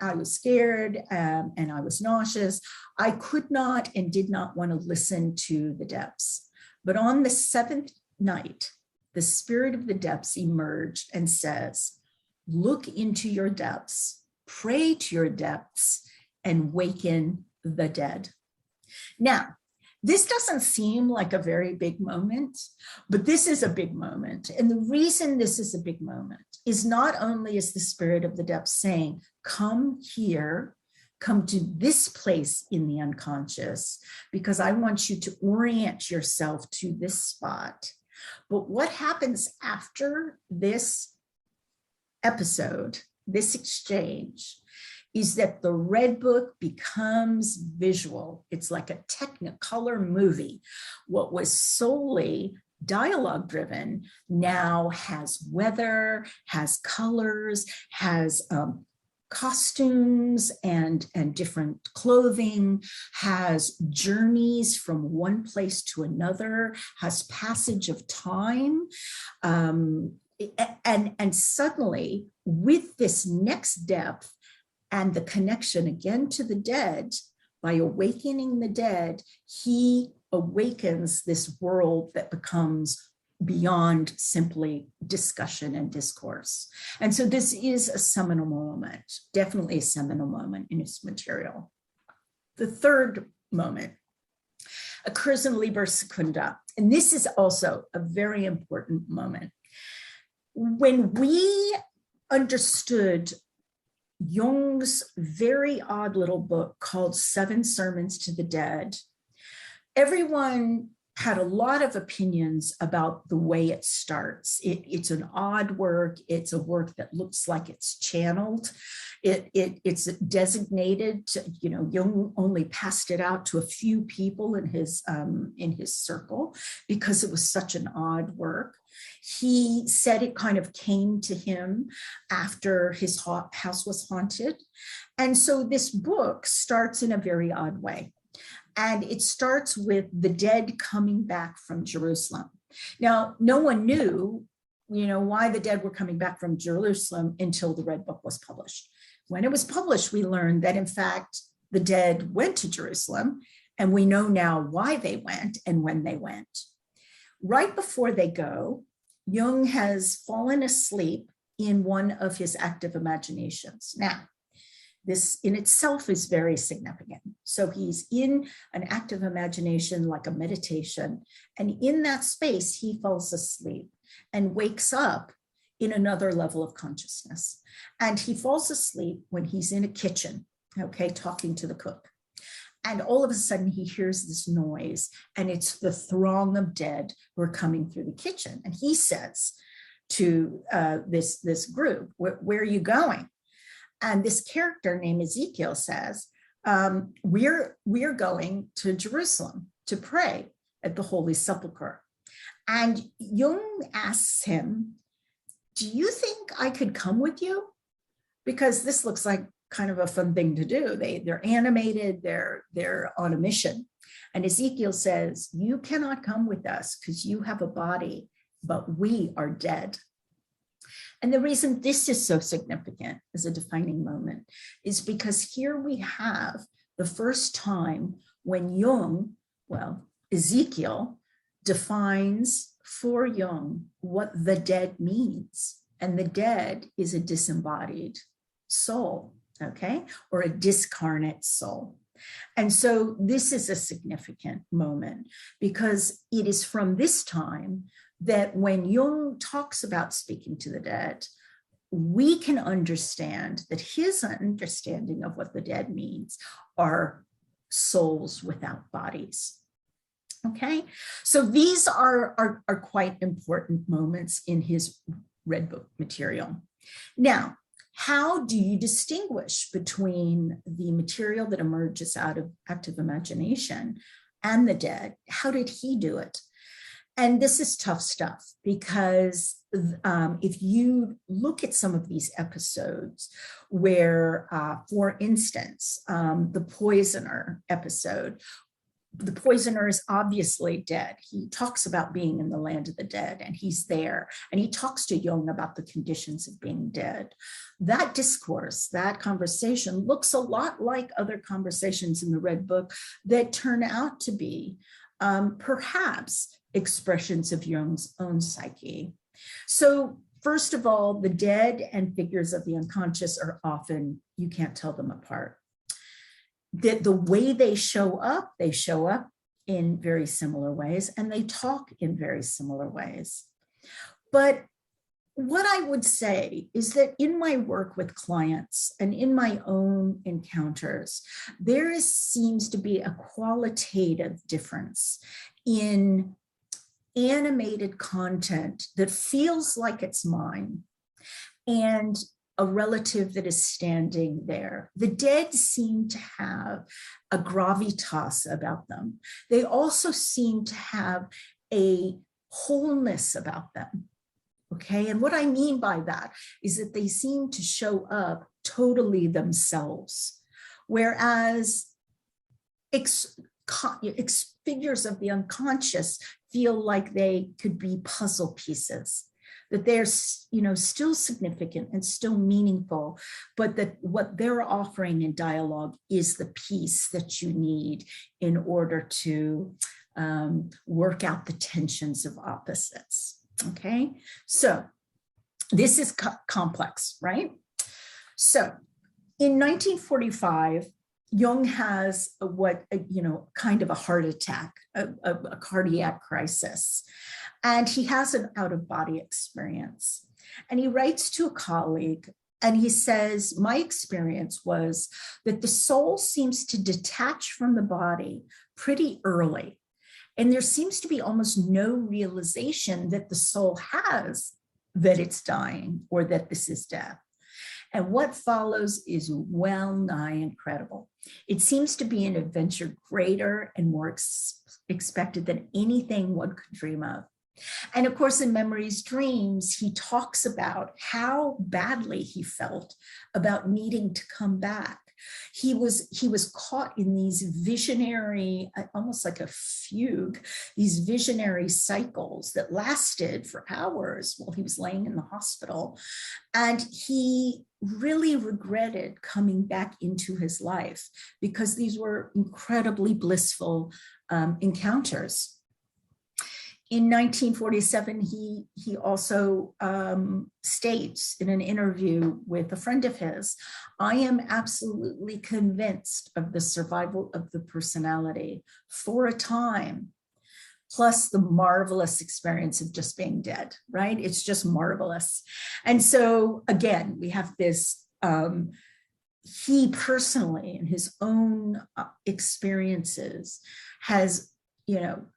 and I was nauseous, I could not and did not want to listen to the depths. But on the seventh night, the spirit of the depths emerged and says, look into your depths, pray to your depths, and waken the dead. Now, this doesn't seem like a very big moment, but this is a big moment. And the reason this is a big moment is not only is the spirit of the depths saying, come here, come to this place in the unconscious, because I want you to orient yourself to this spot. But what happens after this episode, this exchange, is that the Red Book becomes visual. It's like a technicolor movie. What was solely dialogue driven now has weather, has colors, has costumes and different clothing, has journeys from one place to another, has passage of time. And suddenly, with this next depth, and the connection again to the dead, by awakening the dead, he awakens this world that becomes beyond simply discussion and discourse. And so this is a seminal moment, definitely a seminal moment in his material. The third moment occurs in Liber Secunda, and this is also a very important moment. When we understood Jung's very odd little book called 7 Sermons to the Dead, everyone had a lot of opinions about the way it starts. It's an odd work. It's a work that looks like it's channeled. It's designated to, Jung only passed it out to a few people in his circle because it was such an odd work. He said it kind of came to him after his house was haunted. And so this book starts in a very odd way. And it starts with the dead coming back from Jerusalem. Now, no one knew, why the dead were coming back from Jerusalem until the Red Book was published. When it was published, we learned that, in fact, the dead went to Jerusalem, and we know now why they went and when they went. Right before they go, Jung has fallen asleep in one of his active imaginations. Now, this in itself is very significant. So he's in an active imagination, like a meditation, and in that space, he falls asleep and wakes up in another level of consciousness. And he falls asleep when he's in a kitchen, talking to the cook. And all of a sudden he hears this noise, and it's the throng of dead who are coming through the kitchen. And he says to this group, where are you going? And this character named Ezekiel says, we're going to Jerusalem. to pray at the Holy Sepulchre. And Jung asks him, do you think I could come with you? Because this looks like kind of a fun thing to do. They're animated, they're on a mission. And Ezekiel says, you cannot come with us because you have a body, but we are dead. And the reason this is so significant as a defining moment is because here we have the first time when Ezekiel defines for Jung what the dead means. And the dead is a disembodied soul, okay, or a discarnate soul. And so this is a significant moment because it is from this time that when Jung talks about speaking to the dead, we can understand that his understanding of what the dead means are souls without bodies. Okay, so these are quite important moments in his Red Book material. Now, how do you distinguish between the material that emerges out of active imagination and the dead? How did he do it? And this is tough stuff because if you look at some of these episodes where, for instance, the poisoner episode, the poisoner is obviously dead. He talks about being in the land of the dead and he's there. And he talks to Jung about the conditions of being dead. That discourse, that conversation looks a lot like other conversations in the Red Book that turn out to be perhaps expressions of Jung's own psyche. So first of all, the dead and figures of the unconscious are often, you can't tell them apart. The way they show up in very similar ways, and they talk in very similar ways. But what I would say is that in my work with clients and in my own encounters, there seems to be a qualitative difference in animated content that feels like it's mine and a relative that is standing there. The dead seem to have a gravitas about them. They also seem to have a wholeness about them. Okay, and what I mean by that is that they seem to show up totally themselves, whereas figures of the unconscious feel like they could be puzzle pieces, that they're, still significant and still meaningful, but that what they're offering in dialogue is the piece that you need in order to work out the tensions of opposites. Okay, so this is complex, right? So in 1945, Jung has kind of a heart attack, a cardiac crisis, and he has an out-of-body experience. And he writes to a colleague and he says, my experience was that the soul seems to detach from the body pretty early. And there seems to be almost no realization that the soul has that it's dying or that this is death. And what follows is well nigh incredible. It seems to be an adventure greater and more expected than anything one could dream of. And of course, in Memories, Dreams, he talks about how badly he felt about needing to come back. He was caught in these visionary, almost like a fugue, these visionary cycles that lasted for hours while he was laying in the hospital. And he really regretted coming back into his life because these were incredibly blissful encounters. In 1947, he also states in an interview with a friend of his, I am absolutely convinced of the survival of the personality for a time, plus the marvelous experience of just being dead, right? It's just marvelous. And so again, we have this, he personally in his own experiences has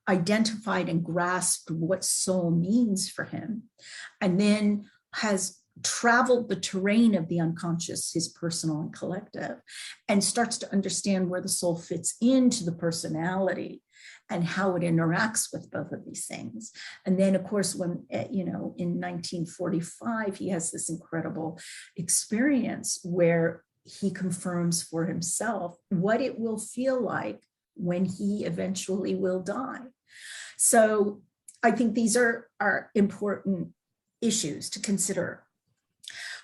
identified and grasped what soul means for him, and then has traveled the terrain of the unconscious, his personal and collective, and starts to understand where the soul fits into the personality and how it interacts with both of these things. And then, of course, when, in 1945, he has this incredible experience where he confirms for himself what it will feel like when he eventually will die. So I think these are important issues to consider.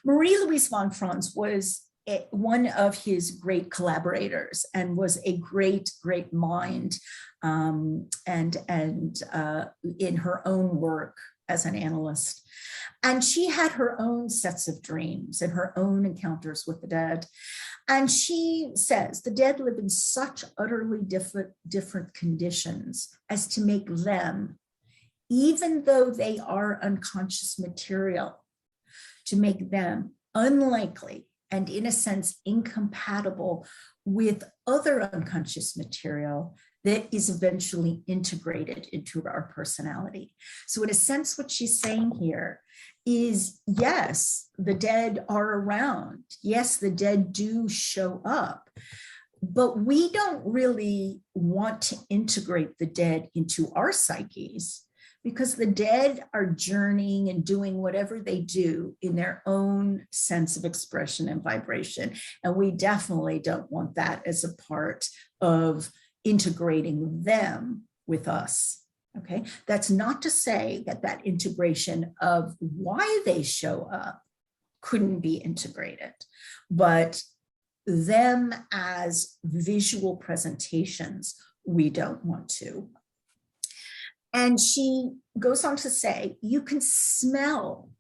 Marie-Louise von Franz was one of his great collaborators and was a great mind and in her own work as an analyst. And she had her own sets of dreams and her own encounters with the dead. And she says the dead live in such utterly different conditions as to make them, even though they are unconscious material, to make them unlikely and in a sense incompatible with other unconscious material that is eventually integrated into our personality. So in a sense, what she's saying here is, yes, the dead are around. Yes, the dead do show up, but we don't really want to integrate the dead into our psyches, because the dead are journeying and doing whatever they do in their own sense of expression and vibration. And we definitely don't want that as a part of integrating them with us. Okay, that's not to say that that integration of why they show up couldn't be integrated, but them as visual presentations, we don't want to. And she goes on to say, you can smell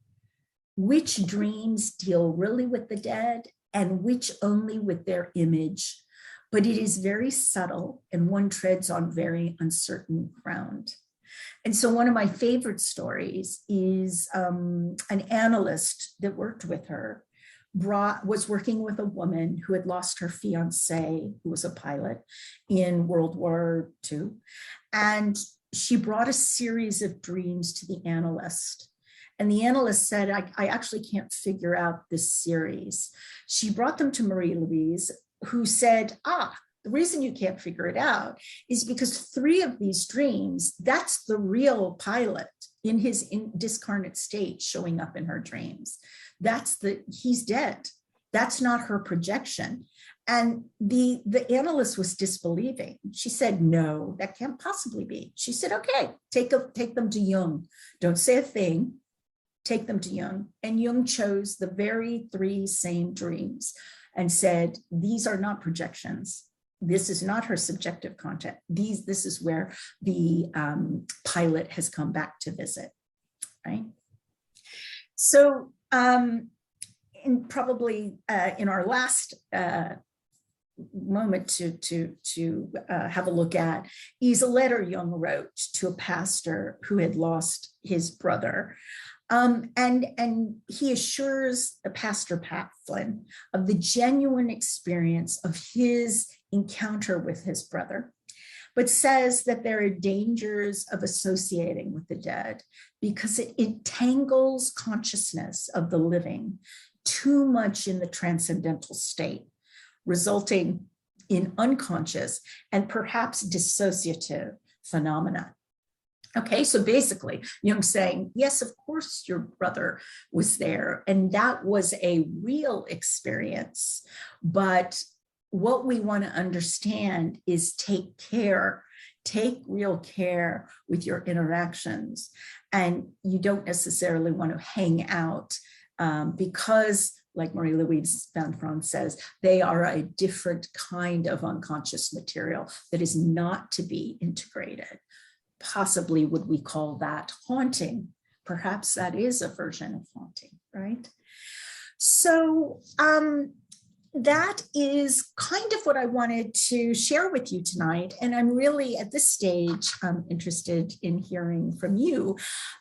which dreams deal really with the dead and which only with their image, but it is very subtle and one treads on very uncertain ground. And so one of my favorite stories is an analyst that worked with her was working with a woman who had lost her fiance, who was a pilot in World War II. And she brought a series of dreams to the analyst. And the analyst said, I actually can't figure out this series. She brought them to Marie-Louise, who said, the reason you can't figure it out is because 3 of these dreams, that's the real pilot in his discarnate state showing up in her dreams. He's dead. That's not her projection. And the analyst was disbelieving. She said, no, that can't possibly be. She said, okay, take them to Jung. Don't say a thing. Take them to Jung. And Jung chose the very 3 same dreams and said, these are not projections. This is not her subjective content. This is where the pilot has come back to visit, right? So in our last moment to have a look at is a letter Jung wrote to a pastor who had lost his brother. And he assures the pastor Flynn of the genuine experience of his encounter with his brother, but says that there are dangers of associating with the dead because it entangles consciousness of the living too much in the transcendental state, resulting in unconscious and perhaps dissociative phenomena. Okay, so basically, Jung's saying, yes, of course, your brother was there, and that was a real experience. But what we want to understand is take real care with your interactions. And you don't necessarily want to hang out because, like Marie-Louise von Franz says, they are a different kind of unconscious material that is not to be integrated. Possibly would we call that haunting? Perhaps that is a version of haunting, right? So that is kind of what I wanted to share with you tonight. And I'm really at this stage interested in hearing from you.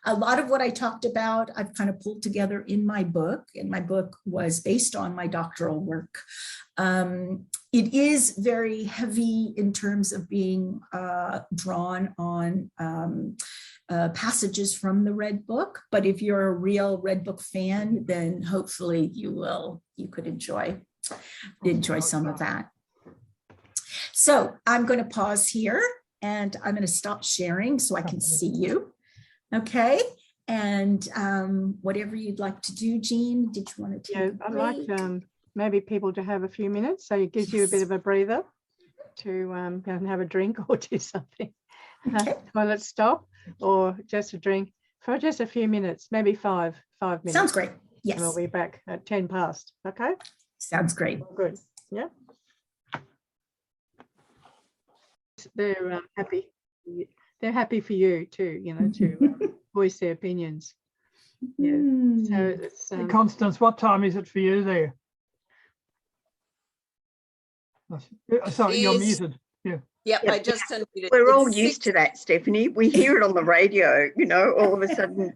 A lot of what I talked about, I've kind of pulled together in my book, and my book was based on my doctoral work. It is very heavy in terms of being drawn on passages from the Red Book. But if you're a real Red Book fan, then hopefully you could enjoy some of that. So I'm going to pause here and I'm going to stop sharing so I can see you. Okay. And whatever you'd like to do, Jean, did you want to take a break?
I'd like maybe people to have a few minutes, so it gives you a bit of a breather to go and have a drink or do something.
Okay.
Toilet stop or just a drink for just a few minutes, maybe five minutes.
Sounds great. Yes.
And we'll be back at 10 past. Okay.
Sounds great.
Good. Yeah. They're happy. They're happy for you too, to voice their opinions. Yeah. So it's
Constance, what time is it for you there? Sorry, you're muted. Yeah.
Yep, I just unmuted.
We're all used to that, Stephanie. We hear it on the radio, all of a sudden.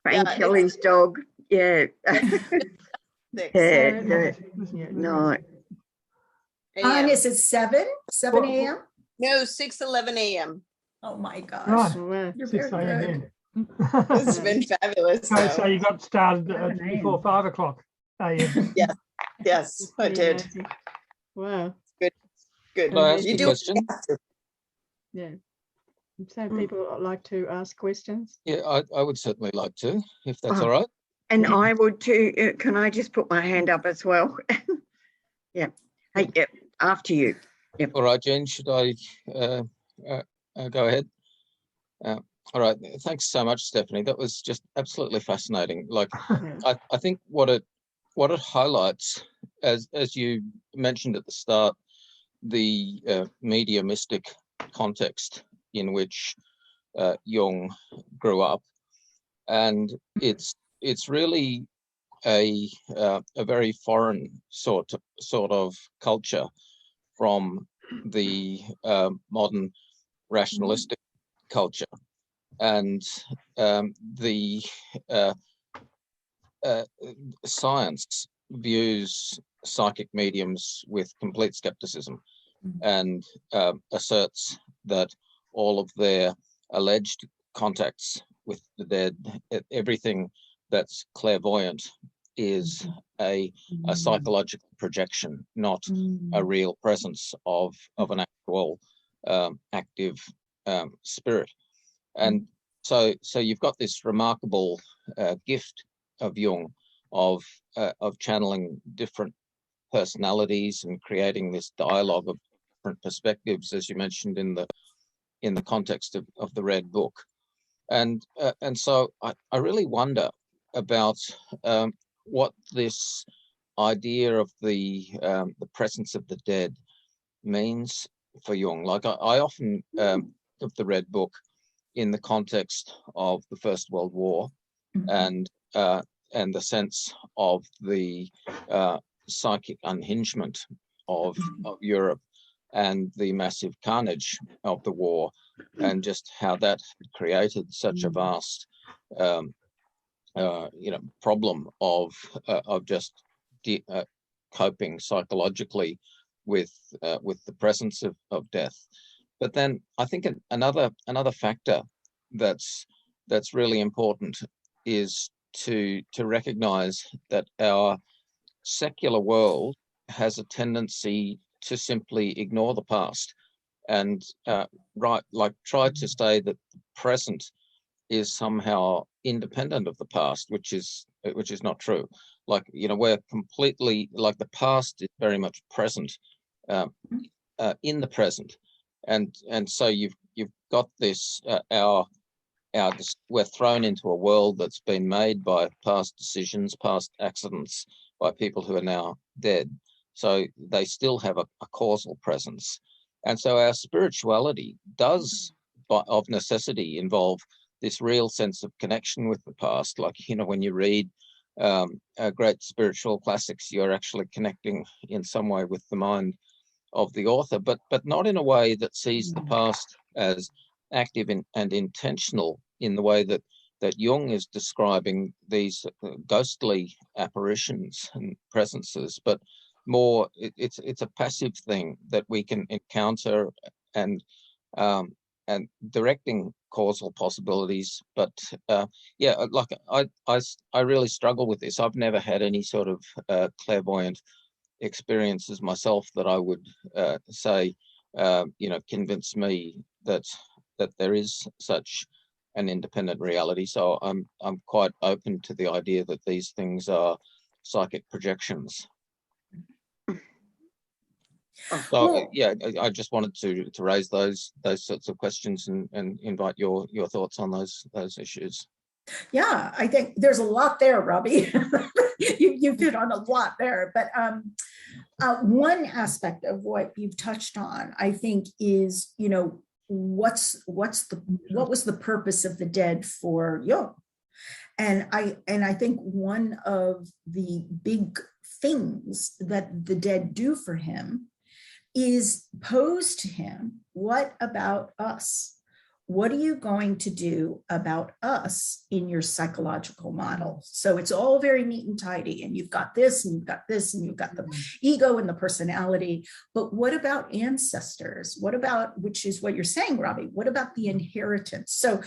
Frank Kelly's dog. Yeah. No.
And is it 7 a.m.?
No, 6:11 a.m.
Oh my gosh.
Right.
You're
6
very
a.m.
good.
It's been fabulous.
Okay, so you got started before 5 o'clock a.m.
Yes, I did.
Wow.
Good.
Can I ask
You
a
do
question?
Yeah. So people like to ask questions.
Yeah, I would certainly like to, if that's all right.
And I would too. Can I just put my hand up as well? Yeah. Hey, after you. Yep.
All right, Jen, should I go ahead? All right, thanks so much, Stephanie. That was just absolutely fascinating. Like, I think what it highlights, as you mentioned at the start, the media mystic context in which Jung grew up, and it's really a very foreign sort of culture from the modern rationalistic culture, and the science views psychic mediums with complete skepticism and asserts that all of their alleged contacts with the dead, everything that's clairvoyant, is a psychological projection, not a real presence of an actual active spirit. And so you've got this remarkable gift of Jung of channeling different personalities and creating this dialogue of different perspectives, as you mentioned in the context of the Red Book. And so I really wonder about what this idea of the presence of the dead means for Jung. Like I often of the Red Book in the context of the First World War and the sense of the psychic unhingement of Europe and the massive carnage of the war, and just how that created such a vast problem of just coping psychologically with the presence of death. But then I think another factor that's really important is to recognize that our secular world has a tendency to simply ignore the past and try to say that the present is somehow independent of the past, which is not true. We're completely, the past is very much present in the present, and so you've got this we're thrown into a world that's been made by past decisions, past accidents, by people who are now dead. So they still have a causal presence, and so our spirituality does, of necessity, involve this real sense of connection with the past. When you read great spiritual classics, you're actually connecting in some way with the mind of the author, but not in a way that sees the past as active and intentional in the way that Jung is describing these ghostly apparitions and presences, but more it's a passive thing that we can encounter and and directing causal possibilities. But yeah, like I really struggle with this. I've never had any sort of clairvoyant experiences myself that I would say, convince me that there is such an independent reality. So I'm quite open to the idea that these things are psychic projections. So yeah, I just wanted to raise those sorts of questions and invite your thoughts on those issues.
Yeah, I think there's a lot there, Robbie. You've hit on a lot there, but one aspect of what you've touched on, I think, is what was the purpose of the dead for Jung? And I think one of the big things that the dead do for him is pose to him, what about us? What are you going to do about us in your psychological model? So it's all very neat and tidy, and you've got this, and you've got this, and you've got the ego and the personality. But what about ancestors? What about, which is what you're saying, Robbie, what about the inheritance? So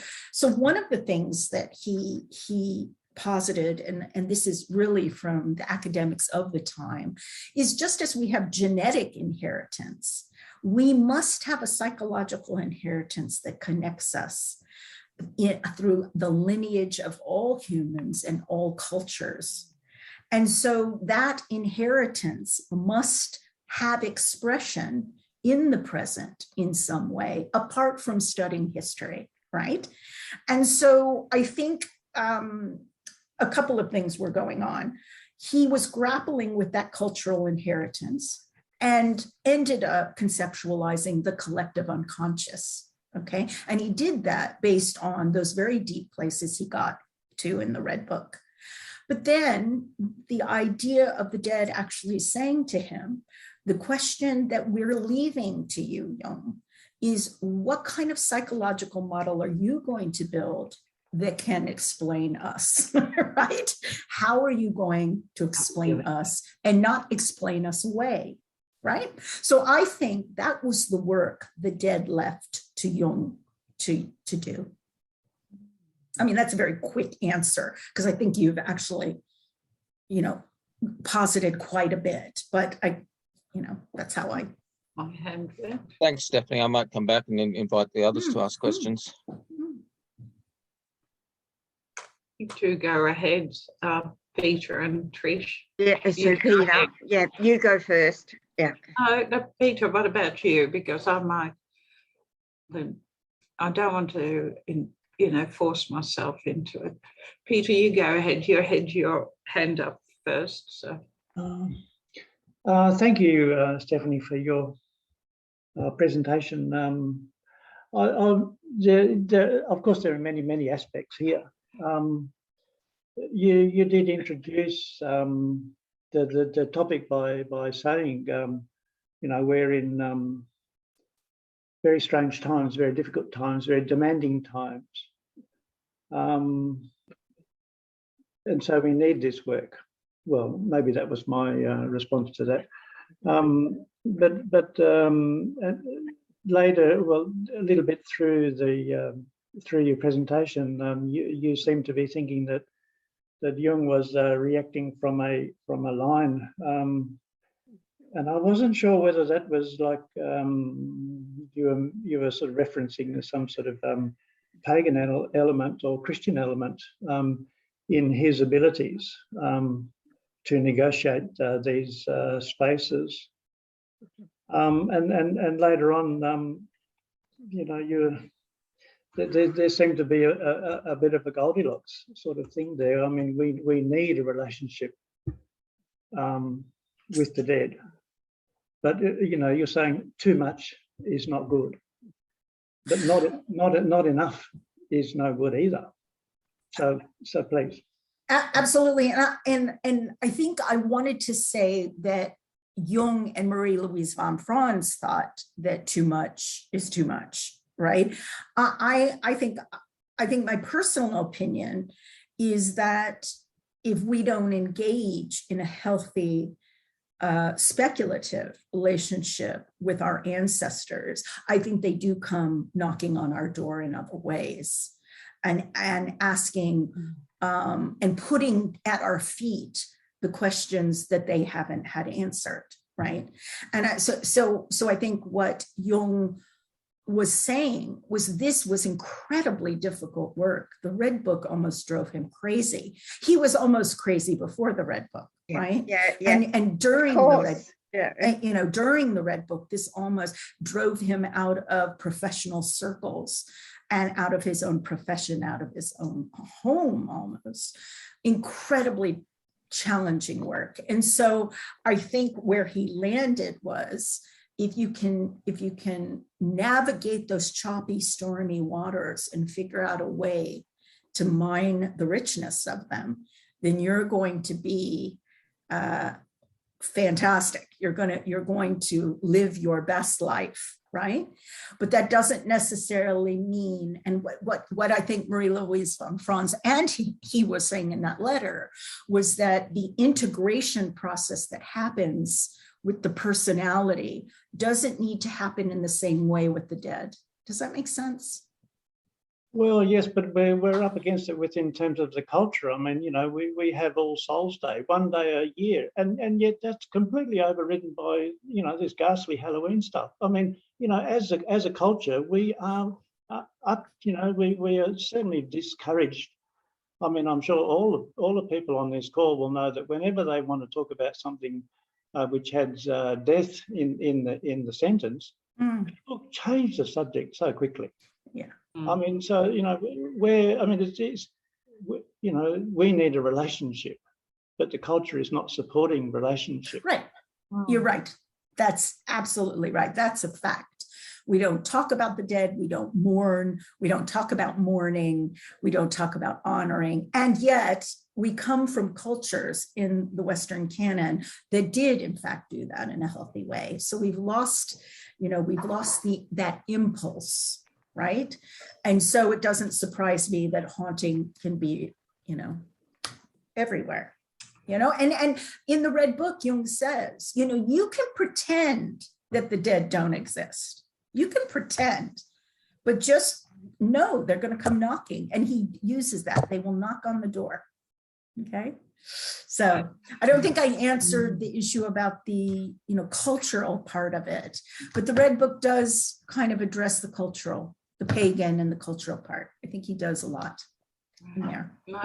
one of the things that he posited, and this is really from the academics of the time, is just as we have genetic inheritance, we must have a psychological inheritance that connects us through the lineage of all humans and all cultures. And so that inheritance must have expression in the present in some way, apart from studying history, right? And so I think a couple of things were going on. He was grappling with that cultural inheritance and ended up conceptualizing the collective unconscious, okay? And he did that based on those very deep places he got to in the Red Book. But then the idea of the dead actually saying to him, the question that we're leaving to you, Jung, is what kind of psychological model are you going to build that can explain us, right? How are you going to explain us and not explain us away, right? So I think that was the work the dead left to Jung to do. I mean, that's a very quick answer, because I think you've actually, posited quite a bit, but that's how I
handle it.
Thanks, Stephanie. I might come back and then invite the others to ask questions.
You two go ahead, Peter and Trish.
Yeah, so Peter, yeah, you go first. Yeah.
No, Peter, what about you? Because I don't want to, force myself into it. Peter, you go ahead. You had your hand up first. So.
Thank you, Stephanie, for your presentation. Of course, there are many aspects here. You did introduce the topic by saying, we're in very strange times, very difficult times, very demanding times, and so we need this work. Well, maybe that was my response to that. But later, well, a little bit through your presentation, you seem to be thinking that Jung was reacting from a line, and I wasn't sure whether that was like you were sort of referencing some sort of pagan element or Christian element in his abilities to negotiate these spaces, and later on, there seemed to be a bit of a Goldilocks sort of thing there. I mean, we need a relationship with the dead, but you're saying too much is not good, but not enough is no good either. So please.
Absolutely, and I think I wanted to say that Jung and Marie-Louise von Franz thought that too much is too much. Right. I think my personal opinion is that if we don't engage in a healthy speculative relationship with our ancestors, I think they do come knocking on our door in other ways and asking and putting at our feet the questions that they haven't had answered, right? And so I think what Jung was saying was this was incredibly difficult work. The Red Book almost drove him crazy. He was almost crazy before the Red Book, right?
Yeah.
And during the Red, during the Red Book, this almost drove him out of professional circles and out of his own profession, out of his own home, almost. Incredibly challenging work. And so I think where he landed was, if you can navigate those choppy, stormy waters and figure out a way to mine the richness of them, then you're going to be fantastic. You're going to live your best life, right? But that doesn't necessarily mean, and what I think Marie-Louise von Franz and he was saying in that letter was that the integration process that happens with the personality doesn't need to happen in the same way with the dead. Does that make sense?
Well, yes, but we're up against it within terms of the culture. I mean, we have All Souls Day, one day a year, and yet that's completely overridden by, this ghastly Halloween stuff. I mean, as a culture, we are we are certainly discouraged. I mean, I'm sure all the people on this call will know that whenever they want to talk about something which has death in the sentence, people change the subject so quickly.
Yeah.
I mean, so, we need a relationship, but the culture is not supporting relationship.
Right. You're right. That's absolutely right. That's a fact. We don't talk about the dead. We don't mourn. We don't talk about mourning. We don't talk about honoring. And yet we come from cultures in the Western canon that did, in fact, do that in a healthy way. So we've lost that impulse. Right. And so it doesn't surprise me that haunting can be, everywhere, and in the Red Book, Jung says, you can pretend that the dead don't exist. You can pretend, but just know they're going to come knocking. And he uses that. They will knock on the door. Okay. So I don't think I answered the issue about the, cultural part of it, but the Red Book does kind of address the pagan and the cultural part. I think he does a lot in there.
No,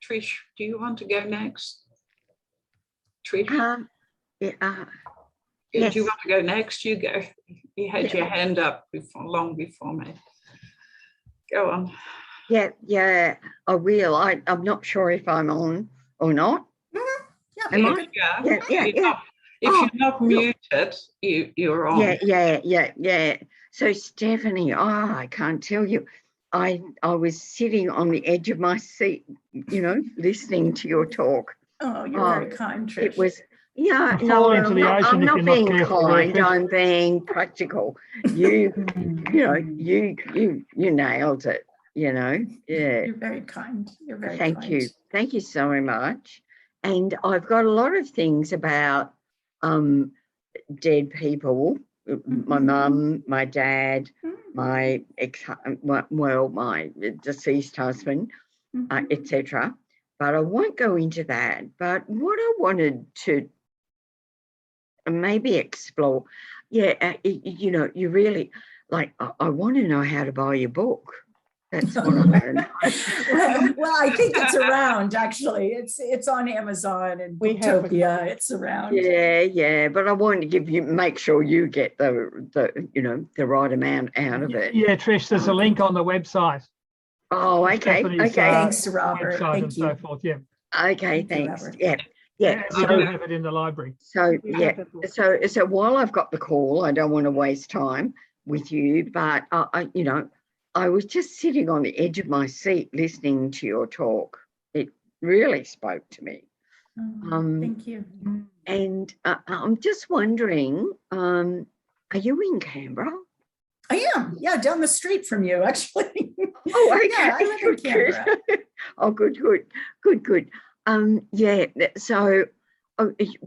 Trish, do you want to go next? Trish?
Yes.
Do you want to go next? You go. You had your hand up long before me. Go on.
Yeah, I will. I'm not sure if I'm on or not.
Mm-hmm.
Am I?
Yeah. If you're not muted, you're on.
Yeah. So Stephanie, I can't tell you, I was sitting on the edge of my seat, listening to your talk.
Oh, you're very kind, Trish.
It was, I'm
not
being kind. I'm being practical. You nailed it. Yeah.
You're very kind. You're very kind.
Thank you. Thank you so much. And I've got a lot of things about dead people. My mum, my dad, my deceased husband, etc. But I won't go into that. But what I wanted to maybe explore, you really, I want to know how to buy your book. That's what I learned.
well, I think it's around, actually. It's on Amazon and Booktopia. It's around.
Yeah. But I wanted to make sure you get the right amount out of it.
Yeah, Trish, there's a link on the website.
Oh, okay.
Thanks, Robert. Thank you.
So forth. Yeah.
Okay, thanks. Yeah.
I do have it in the library.
So while I've got the call, I don't want to waste time with you, but I was just sitting on the edge of my seat listening to your talk. It really spoke to me.
Thank you.
And I'm just wondering, are you in Canberra?
I am. Yeah, down the street from you, actually.
Oh, okay.
Yeah, I live in Canberra.
Oh, good. So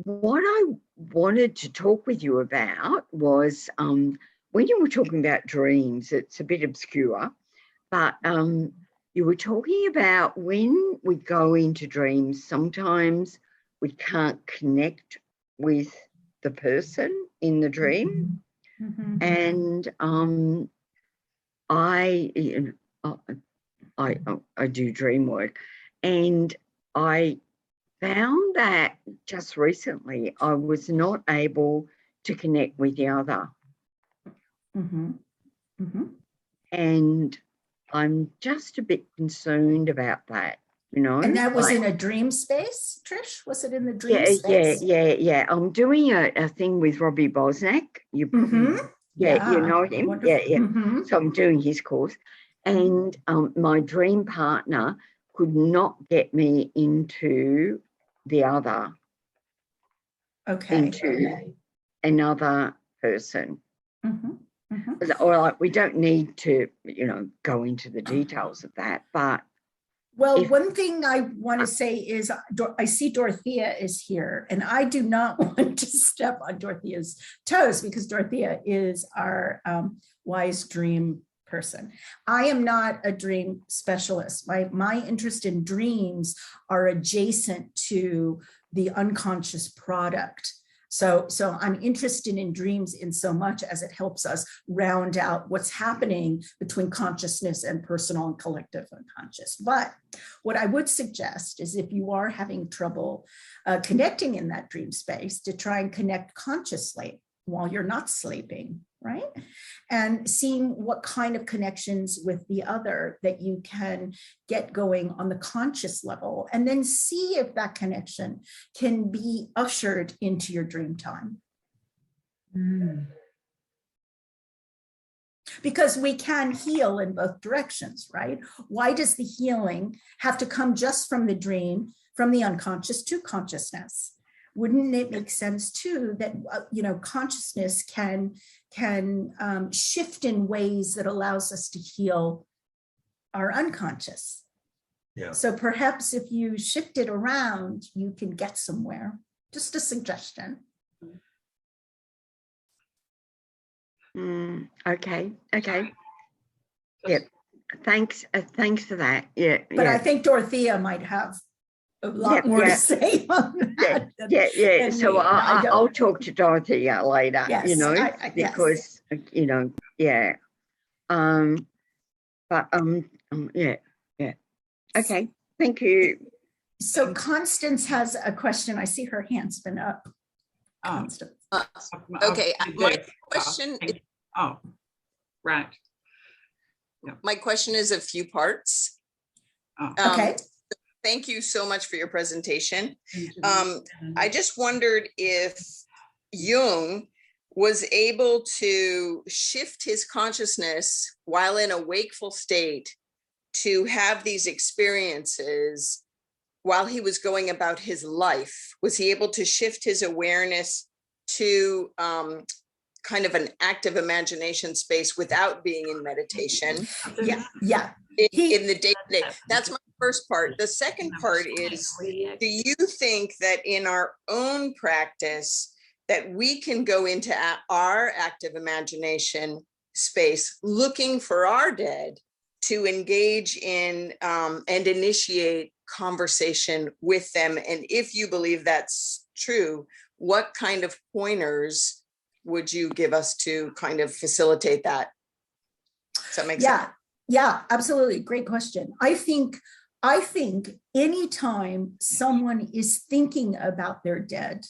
what I wanted to talk with you about was when you were talking about dreams, it's a bit obscure, but you were talking about when we go into dreams, sometimes we can't connect with the person in the dream.
Mhm.
And I do dream work, and I found that just recently I was not able to connect with the other.
Mhm. Mhm.
And I'm just a bit concerned about that, you know.
And that was
like-
in a dream space, Trish? Was it in the dream
yeah,
space?
yeah. I'm doing a thing with Robbie Bosnack. You
Mhm.
Yeah, you know him.
Wonderful.
Yeah.
Mhm.
So I'm doing his course, and my dream partner could not get me into the other,
Okay.
into another person.
Mhm. Mhm.
Or like, we don't need to, you know, go into the details of that, but
Well,
if-
one thing I want to say is I see Dorothea is here, and I do not want to step on Dorothea's toes because Dorothea is our wise dream person. I am not a dream specialist. My interest in dreams are adjacent to the unconscious product. So I'm interested in dreams in so much as it helps us round out what's happening between consciousness and personal and collective unconscious. But what I would suggest is if you are having trouble connecting in that dream space, to try and connect consciously while you're not sleeping, right? And seeing what kind of connections with the other that you can get going on the conscious level, and then see if that connection can be ushered into your dream time. Because we can heal in both directions, right? Why does the healing have to come just from the dream, from the unconscious to consciousness? Wouldn't it make sense too that consciousness can shift in ways that allows us to heal our unconscious?
Yeah.
So perhaps if you shift it around, you can get somewhere. Just a suggestion.
Okay. Yep. Thanks for that. Yeah.
But I think Dorothea might have a lot more to say on that.
Yeah. So I'll talk to Dorothea later,
Yes,
you know,
yes.
because, you know, yeah. Yeah. Okay. Thank you.
So Constance has a question. I see her hand's been up. Constance.
Okay, my question is,
right.
my question is a few parts.
Okay.
Thank you so much for your presentation. I just wondered if Jung was able to shift his consciousness while in a wakeful state to have these experiences while he was going about his life. Was he able to shift his awareness to kind of an active imagination space without being in meditation?
Yeah.
In the day-to-day. That's my first part. The second part is, do you think that in our own practice that we can go into our active imagination space looking for our dead to engage in and initiate conversation with them? And if you believe that's true, what kind of pointers would you give us to kind of facilitate that? Does that make sense?
Yeah, absolutely. Great question. I think anytime someone is thinking about their dead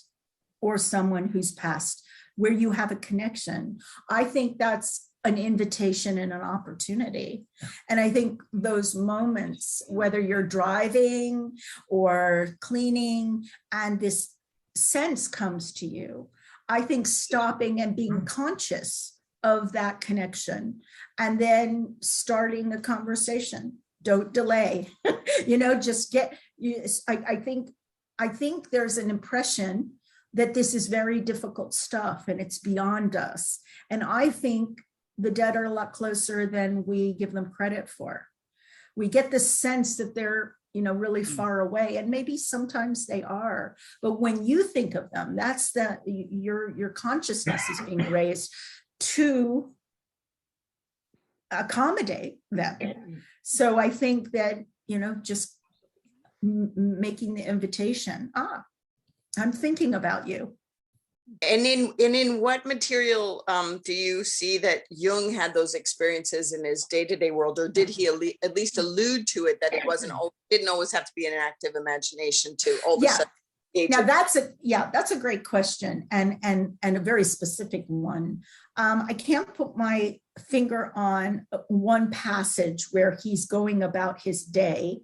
or someone who's passed, where you have a connection, I think that's an invitation and an opportunity. And I think those moments, whether you're driving or cleaning and this sense comes to you, I think stopping and being conscious of that connection and then starting a conversation. Don't delay, just I think there's an impression that this is very difficult stuff and it's beyond us. And I think the dead are a lot closer than we give them credit for. We get the sense that they're really far away, and maybe sometimes they are, but when you think of them, that's your consciousness is being raised to accommodate them. So I think that, just making the invitation, I'm thinking about you.
And in what material do you see that Jung had those experiences in his day-to-day world, or did he at least allude to it, that it didn't always have to be an active imagination to all of a sudden?
Now that's a great question, and a very specific one. I can't put my finger on one passage where he's going about his day,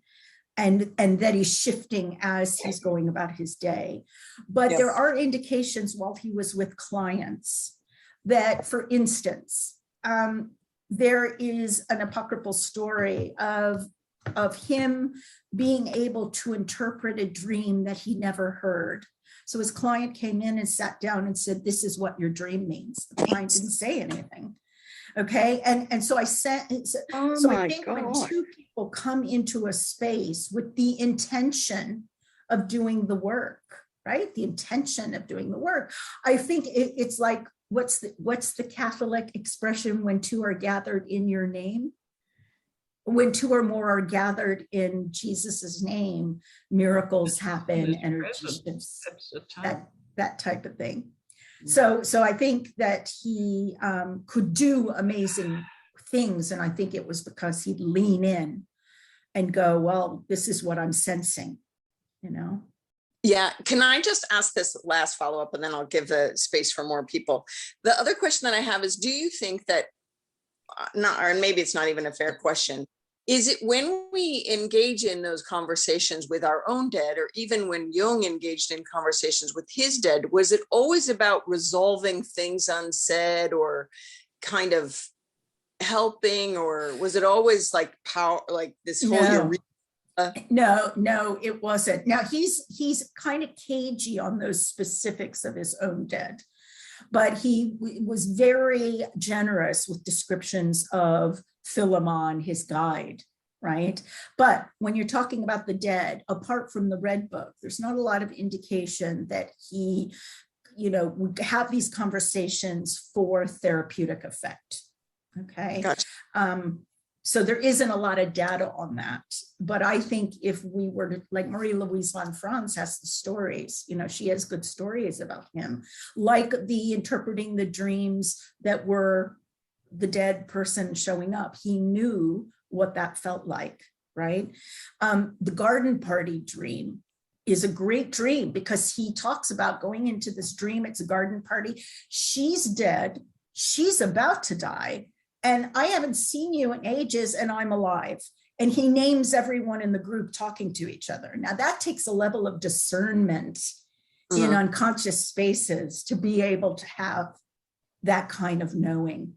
and that he's shifting as he's going about his day. But there are indications while he was with clients that, for instance, there is an apocryphal story of him being able to interpret a dream that he never heard. So his client came in and sat down and said, "This is what your dream means." The client didn't say anything. Okay. And so I said, I think when two people come into a space with the intention of doing the work, right? The intention of doing the work, I think it's like, what's the Catholic expression, when two are gathered in your name? When two or more are gathered in Jesus's name, miracles happen, energy shifts, that type of thing. So I think that he could do amazing things. And I think it was because he'd lean in and go, well, this is what I'm sensing,
Yeah. Can I just ask this last follow-up, and then I'll give the space for more people. The other question that I have is, do you think that, or maybe it's not even a fair question, is it when we engage in those conversations with our own dead, or even when Jung engaged in conversations with his dead, was it always about resolving things unsaid, or kind of helping, or was it always like power, like this whole?
No, it wasn't. Now he's kind of cagey on those specifics of his own dead, but he was very generous with descriptions of Philemon, his guide, right? But when you're talking about the dead, apart from the Red Book, there's not a lot of indication that he, would have these conversations for therapeutic effect. Okay. Gotcha. So there isn't a lot of data on that. But I think if we were to, like Marie-Louise von Franz has the stories, she has good stories about him, like the interpreting the dreams that were the dead person showing up. He knew what that felt like, right? The garden party dream is a great dream because he talks about going into this dream. It's a garden party. She's dead. She's about to die. And I haven't seen you in ages, and I'm alive. And he names everyone in the group talking to each other. Now that takes a level of discernment in unconscious spaces to be able to have that kind of knowing.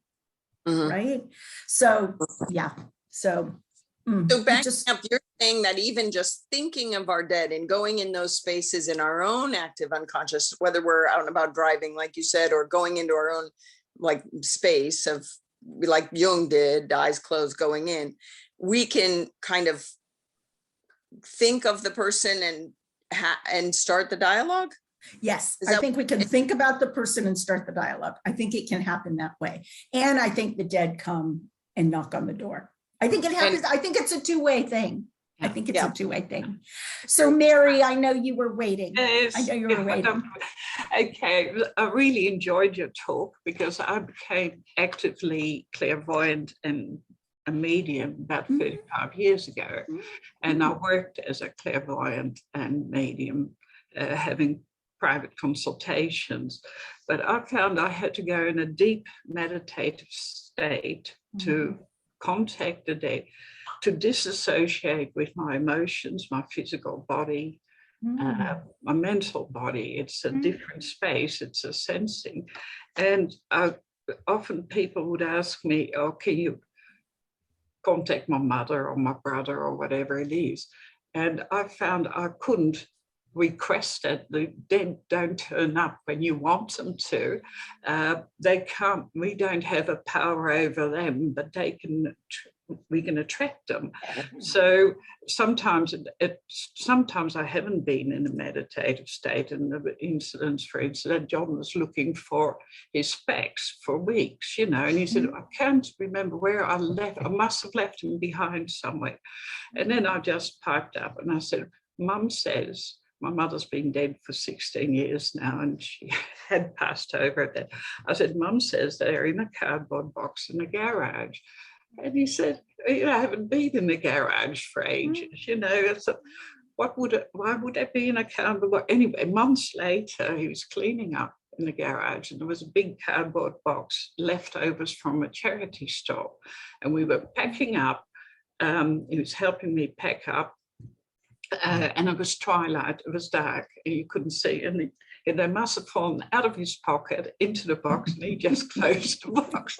Right. So, yeah. So
backing up, you're saying that even just thinking of our dead and going in those spaces in our own active unconscious, whether we're out and about driving, like you said, or going into our own like space of, like Jung did, eyes closed, going in, we can kind of think of the person and start the dialogue.
Yes, I think we can think about the person and start the dialogue. I think it can happen that way. And I think the dead come and knock on the door. I think it happens. I think it's a two-way thing. I think it's a two-way thing. So Mary, I know you were waiting.
Yes,
I know you were waiting.
Okay, I really enjoyed your talk because I became actively clairvoyant and a medium about 35 years ago. And I worked as a clairvoyant and medium, having private consultations, but I found I had to go in a deep meditative state to contact the dead, to disassociate with my emotions, my physical body, my mental body. It's a different space, it's a sensing. And often people would ask me, oh, can you contact my mother or my brother or whatever it is? And I found I couldn't request it. The dead don't turn up when you want them to. They can't, we don't have a power over them, but they can we can attract them. So sometimes sometimes I haven't been in a meditative state, and the incidents, for instance, John was looking for his specs for weeks, and he said, I can't remember where I left. I must have left him behind somewhere. And then I just piped up and I said, Mum says, my mother's been dead for 16 years now, and she had passed over at that. I said, Mum says they're in a cardboard box in the garage. And he said, I haven't been in the garage for ages, So why would that be in a cardboard box? Anyway, months later, he was cleaning up in the garage, and there was a big cardboard box, leftovers from a charity store. And we were packing up. He was helping me pack up. And it was twilight, it was dark, and you couldn't see. And they must have fallen out of his pocket into the box, and he just closed the box.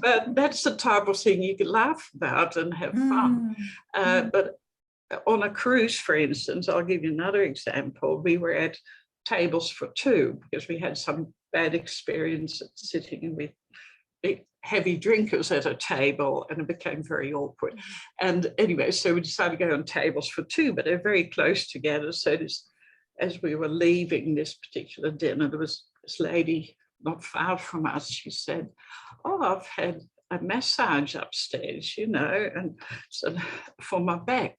But that's the type of thing you can laugh about and have fun. But on a cruise, for instance, I'll give you another example. We were at tables for two because we had some bad experience sitting with big heavy drinkers at a table, and it became very awkward. And anyway, so we decided to go on tables for two, but they're very close together. So as we were leaving this particular dinner, there was this lady not far from us. She said, I've had a massage upstairs, and so for my back.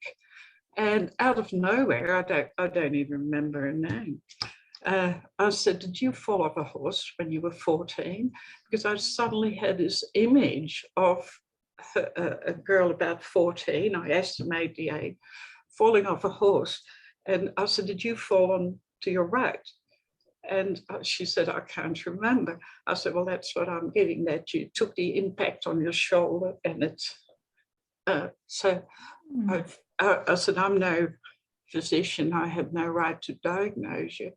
And out of nowhere, I don't even remember her name. I said, did you fall off a horse when you were 14? Because I suddenly had this image of a girl about 14, I estimate the age, falling off a horse. And I said, did you fall on to your right? And she said, I can't remember. I said, well, that's what I'm getting, that you took the impact on your shoulder. And it's, I said, I'm no physician. I have no right to diagnose you.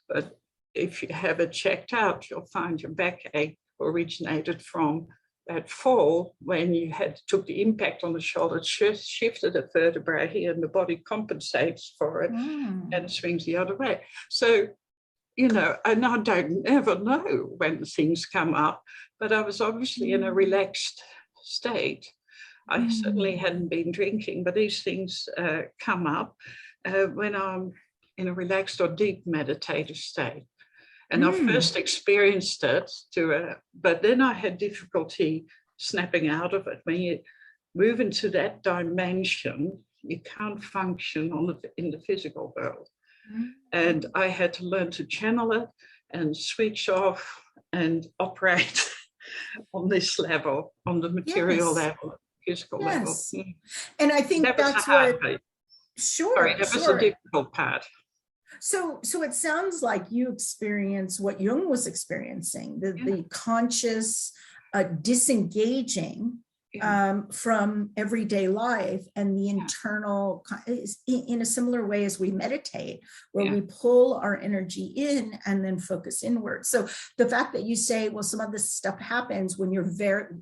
But if you have it checked out, you'll find your backache originated from that fall when you took the impact on the shoulder, shifted a vertebrae here, and the body compensates for it and swings the other way. So, and I never know when things come up, but I was obviously in a relaxed state. I certainly hadn't been drinking, but these things come up when I'm in a relaxed or deep meditative state. And I first experienced it but then I had difficulty snapping out of it. When you move into that dimension, you can't function in the physical world. And I had to learn to channel it and switch off and operate on this level, on the material level, physical level.
And I think that's what, that
was a difficult part.
So it sounds like you experience what Jung was experiencing, the conscious disengaging from everyday life, and the internal, in a similar way as we meditate, where we pull our energy in and then focus inward. So the fact that you say, well, some of this stuff happens when you're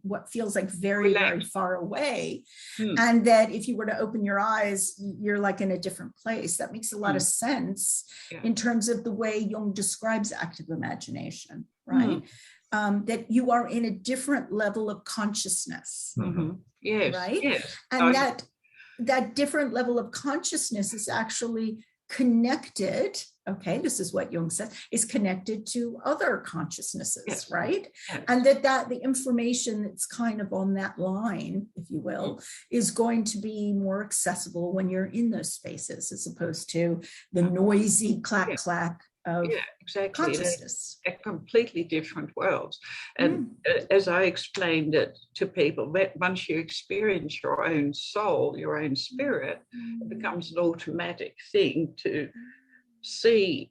what feels like very, very far away, and that if you were to open your eyes, you're like in a different place. That makes a lot of sense in terms of the way Jung describes active imagination, right? That you are in a different level of consciousness,
yes,
right?
Yes.
And that different level of consciousness is actually connected. Okay, this is what Jung says, is connected to other consciousnesses, right? Yes. And that the information that's kind of on that line, if you will, is going to be more accessible when you're in those spaces, as opposed to the noisy clack of consciousness.
They're completely different worlds. And as I explained it to people, once you experience your own soul, your own spirit, it becomes an automatic thing to see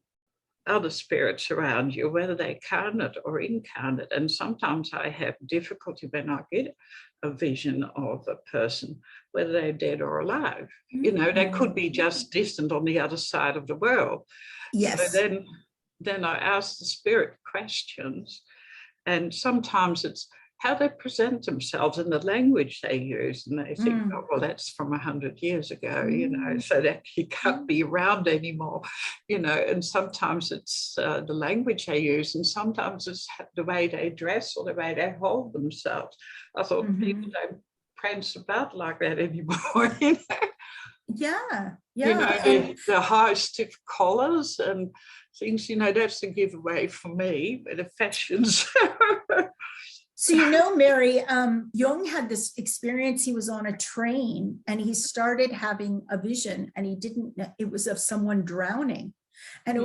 other spirits around you, whether they're carnate or incarnate. And sometimes I have difficulty when I get a vision of a person, whether they're dead or alive. They could be just distant on the other side of the world.
Yes.
So then I ask the spirit questions, and sometimes it's how they present themselves and the language they use, and they think, oh, well, that's from 100 years ago, so that he can't be around anymore, and sometimes it's the language they use, and sometimes it's the way they dress or the way they hold themselves. I thought people don't prance about like that anymore. You know?
Yeah,
You
yeah.
know, the high stiff collars and things, you know, that's a giveaway for me, but the fashions.
So, you know, Mary, Jung had this experience. He was on a train and he started having a vision, and he didn't know it was of someone drowning. And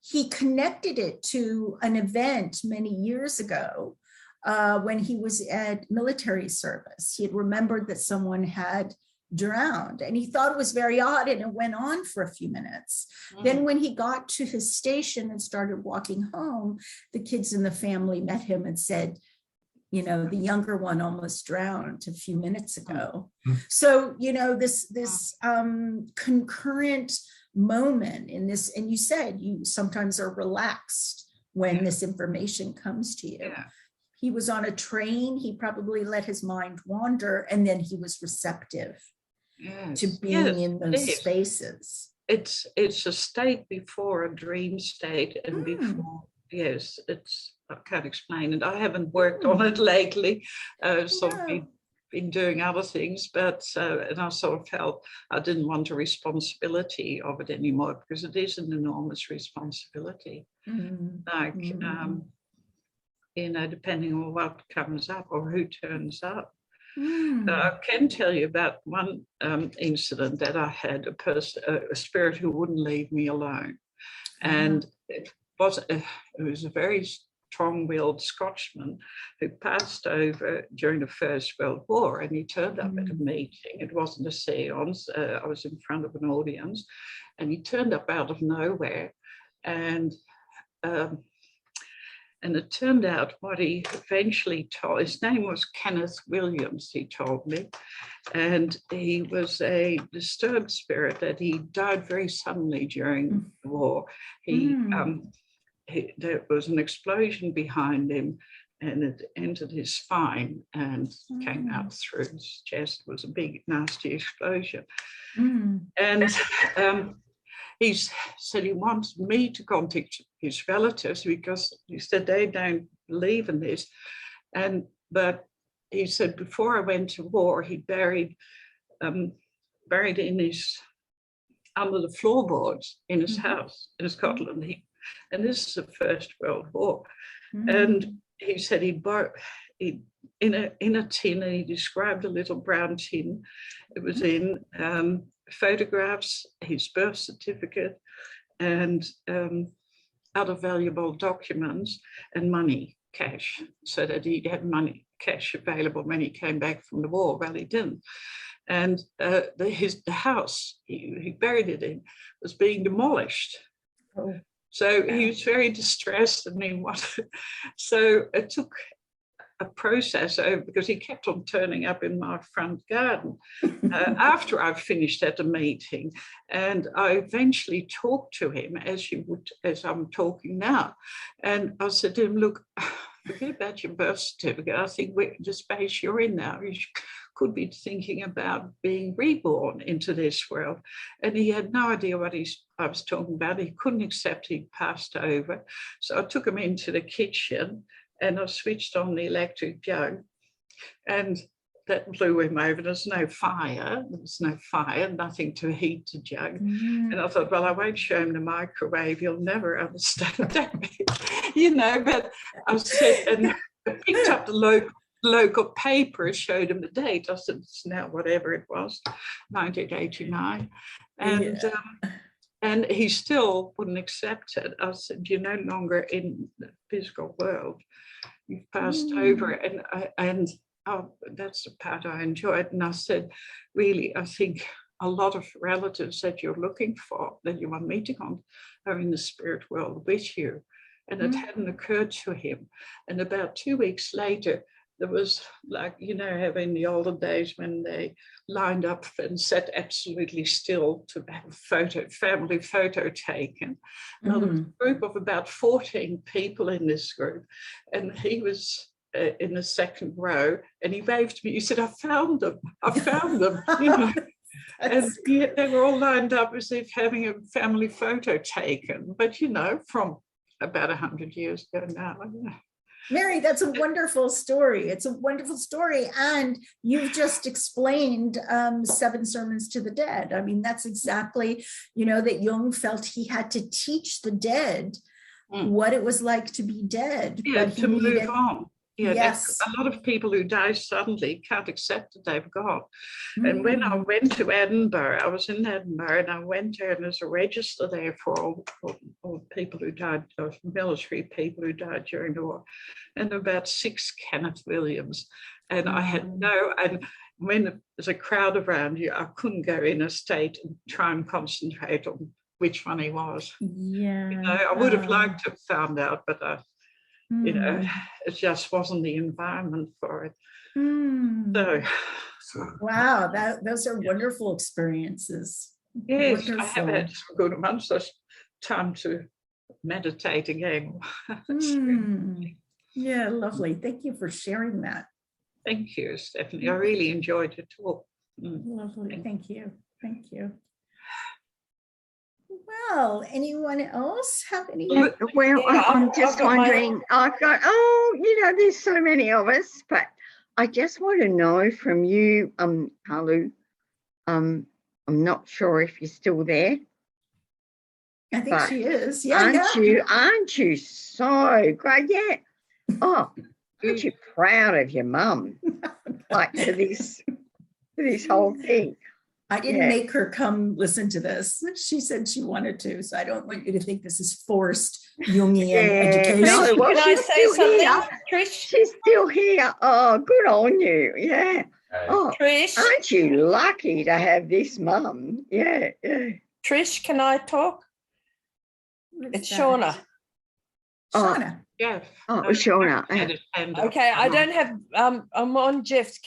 he connected it to an event many years ago when he was at military service. He had remembered that someone had drowned, and he thought it was very odd, and it went on for a few minutes. Then when he got to his station and started walking home, the kids in the family met him and said, you know, the younger one almost drowned a few minutes ago. So, you know, this concurrent moment in this, and you said you sometimes are relaxed when this information comes to you.
Yeah.
He was on a train, he probably let his mind wander, and then he was receptive to being in those spaces.
It's a state before a dream state, and before, yes, I can't explain it. I haven't worked on it lately, so I've been doing other things, but and I sort of felt I didn't want the responsibility of it anymore, because it is an enormous responsibility. Like, you know, depending on what comes up or who turns up. I can tell you about one incident that I had, a spirit who wouldn't leave me alone. And it was a very strong-willed Scotsman who passed over during the First World War, and he turned up at a meeting. It wasn't a seance. I was in front of an audience, and he turned up out of nowhere. And it turned out what he eventually told, his name was Kenneth Williams, he told me, and he was a disturbed spirit that he died very suddenly during the war. There was an explosion behind him, and it entered his spine and came out through his chest. It was a big, nasty explosion. And he said he wants me to contact his relatives because he said they don't believe in this. But he said before I went to war, he buried in his, under the floorboards in his house in Scotland. And this is the First World War. And he said in a tin, and he described a little brown tin. It was in photographs, his birth certificate, and other valuable documents, and money, cash, so that he had money, cash available when he came back from the war. Well, he didn't. And the house he buried it in was being demolished. So he was very distressed, and he wanted. So it took a process over, because he kept on turning up in my front garden after I finished at the meeting, and I eventually talked to him as I'm talking now, and I said to him, "Look, forget about your birth certificate. I think the space you're in now, you could be thinking about being reborn into this world." And he had no idea what I was talking about. He couldn't accept he'd passed over. So I took him into the kitchen, and I switched on the electric jug, and that blew him over. There's no fire, nothing to heat the jug. And I thought, well, I won't show him the microwave. He'll never understand that, you know. But I said, and I picked up the local paper, showed him the date. I said, it's now whatever it was, 1989. And he still wouldn't accept it. I said, you're no longer in the physical world. You've passed over. And that's the part I enjoyed. And I said, really, I think a lot of relatives that you're looking for, that you are meeting on, are in the spirit world with you. And it hadn't occurred to him. And about 2 weeks later, there was, like, you know, how in the olden days when they lined up and sat absolutely still to have a family photo taken. Now, there was a group of about 14 people in this group, and he was in the second row, and he waved to me. He said, I found them, you know. And they were all lined up as if having a family photo taken, but, you know, from about 100 years ago now.
Mary, that's a wonderful story. It's a wonderful story. And you've just explained 7 Sermons to the Dead. I mean, that's exactly, that Jung felt he had to teach the dead what it was like to be dead.
Yeah,
but
to move on. Yeah,
yes.
A lot of people who die suddenly can't accept that they've gone. And when I went to Edinburgh, I was in Edinburgh, and I went there, and there's a register there for all people who died, of military people who died during the war. And there were about 6 Kenneth Williams. And I had and when there's a crowd around you, I couldn't go in a state and try and concentrate on which one he was.
Yeah.
I would have liked to have found out, but it just wasn't the environment for it. So
wow, those are wonderful experiences.
yes,
Wonderful.
I have had some good ones. There's time to meditate again.
Yeah, lovely. Thank you for sharing that.
Thank you, Stephanie. I really enjoyed your talk.
Lovely. Thank you. Thank you. Well, anyone else have any?
Well, I'm just wondering, there's so many of us, but I just want to know from you, Palu, I'm not sure if you're still there.
I think she is. Yeah,
aren't you so great? Yeah. Oh, aren't you proud of your mum? Like for this whole thing.
I didn't make her come listen to this. She said she wanted to, so I don't want you to think this is forced Jungian education.
No, well,
can I say something,
here.
Trish?
She's still here. Oh, good on you. Yeah. Oh,
Trish?
aren't you lucky to have this mum? Yeah.
Trish, can I talk? It's Shauna.
Shauna.
Yeah.
Oh, Shauna.
Okay, I don't have, I'm on Jeff's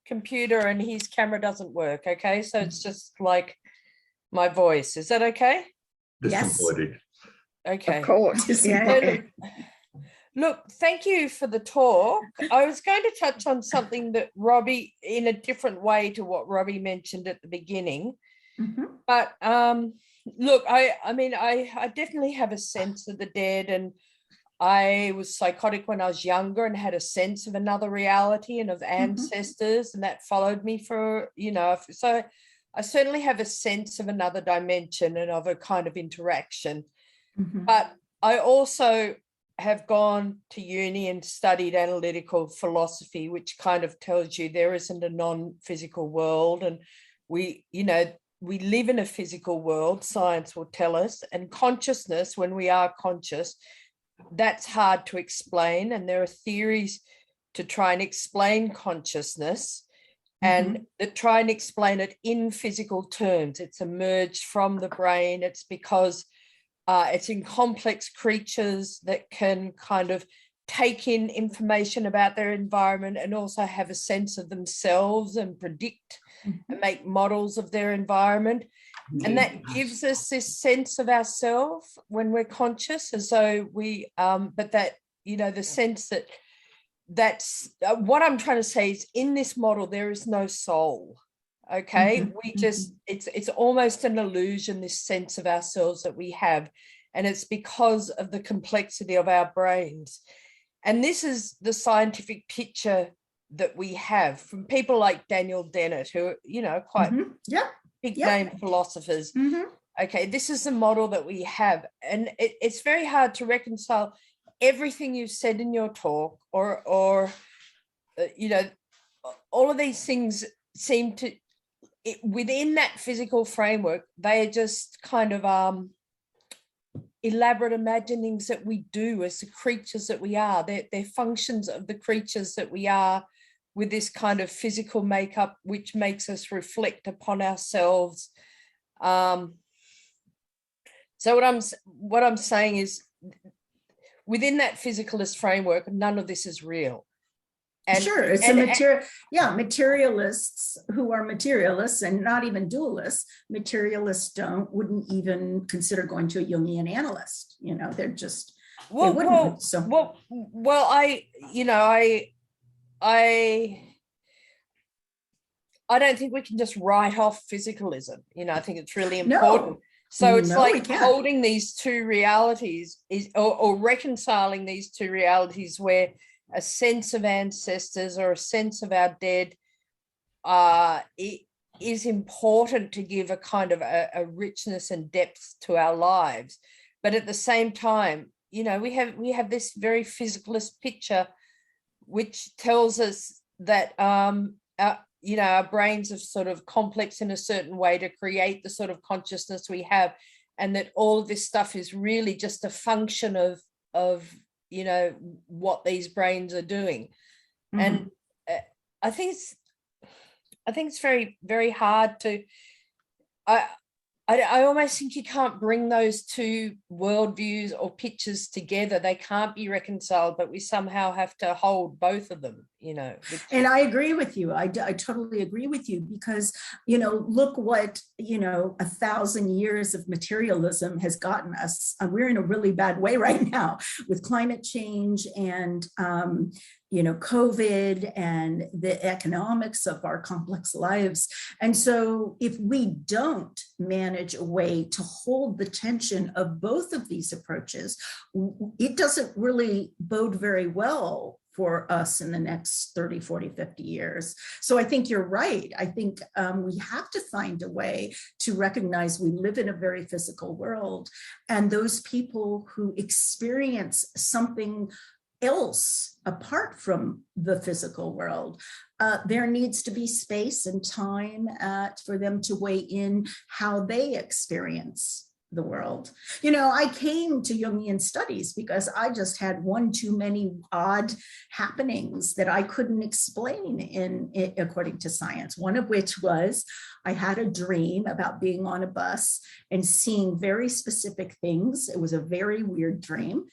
computer and his camera doesn't work, okay? So it's just like my voice. Is that okay?
Yes.
Okay.
Of course.
Yeah. Look, thank you for the talk. I was going to touch on something that Robbie, in a different way to what Robbie mentioned at the beginning. But look, I mean, I definitely have a sense of the dead, and I was psychotic when I was younger and had a sense of another reality and of ancestors, and that followed me for, so I certainly have a sense of another dimension and of a kind of interaction. But I also have gone to uni and studied analytical philosophy, which kind of tells you there isn't a non-physical world, and we live in a physical world, science will tell us, and consciousness, when we are conscious, that's hard to explain, and there are theories to try and explain consciousness and that try and explain it in physical terms. It's emerged from the brain. It's because it's in complex creatures that can kind of take in information about their environment and also have a sense of themselves and predict and make models of their environment. And that gives us this sense of ourselves when we're conscious, as though we, but that, the sense that's what I'm trying to say is, in this model, there is no soul. Okay. We just, it's almost an illusion, this sense of ourselves that we have. And it's because of the complexity of our brains. And this is the scientific picture that we have from people like Daniel Dennett, who, quite big name philosophers. Okay, this is the model that we have. And it's very hard to reconcile everything you've said in your talk or all of these things seem to, within that physical framework, they are just kind of elaborate imaginings that we do as the creatures that we are. They're functions of the creatures that we are, with this kind of physical makeup, which makes us reflect upon ourselves. So what I'm saying is, within that physicalist framework, none of this is real. And,
sure, it's materialists who are materialists and not even dualists. Materialists wouldn't even consider going to a Jungian analyst. They're just
I don't think we can just write off physicalism. I think it's really important So it's
No, we
like
can't.
holding these two realities or reconciling these two realities where a sense of ancestors or a sense of our dead it is important to give a kind of a richness and depth to our lives. But at the same time, you know, we have this very physicalist picture which tells us that you know, our brains are sort of complex in a certain way to create the sort of consciousness we have, and that all of this stuff is really just a function of you know, what these brains are doing. Mm-hmm. And I think it's very, very hard to. I almost think you can't bring those two worldviews or pictures together. They can't be reconciled, but we somehow have to hold both of them, you know.
And I agree with you. I totally agree with you because, you know, look what, you know, 1,000 years of materialism has gotten us. We're in a really bad way right now with climate change and, you know, COVID and the economics of our complex lives. And so if we don't manage a way to hold the tension of both of these approaches, it doesn't really bode very well for us in the next 30, 40, 50 years. So I think you're right. I think we have to find a way to recognize we live in a very physical world, and those people who experience something else apart from the physical world, there needs to be space and time for them to weigh in how they experience the world. You know, I came to Jungian studies because I just had one too many odd happenings that I couldn't explain according to science. One of which was I had a dream about being on a bus and seeing very specific things. It was a very weird dream.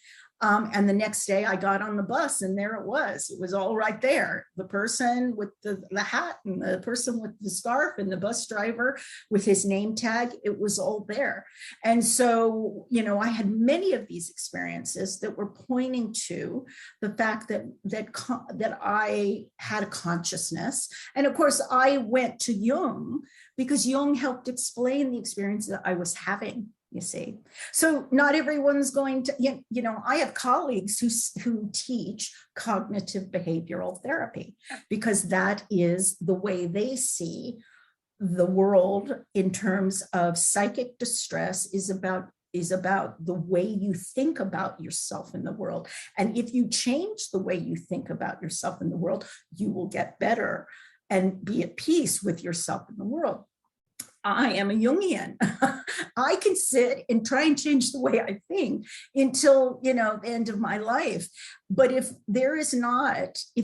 And the next day I got on the bus and there it was. It was all right there. The person with the hat and the person with the scarf and the bus driver with his name tag, it was all there. And so, you know, I had many of these experiences that were pointing to the fact that I had a consciousness. And of course, I went to Jung because Jung helped explain the experience that I was having. You see, so not everyone's going to, you know, I have colleagues who teach cognitive behavioral therapy because that is the way they see the world in terms of psychic distress is about the way you think about yourself in the world. And if you change the way you think about yourself in the world, you will get better and be at peace with yourself in the world. I am a Jungian. I can sit and try and change the way I think until, you know, the end of my life. But if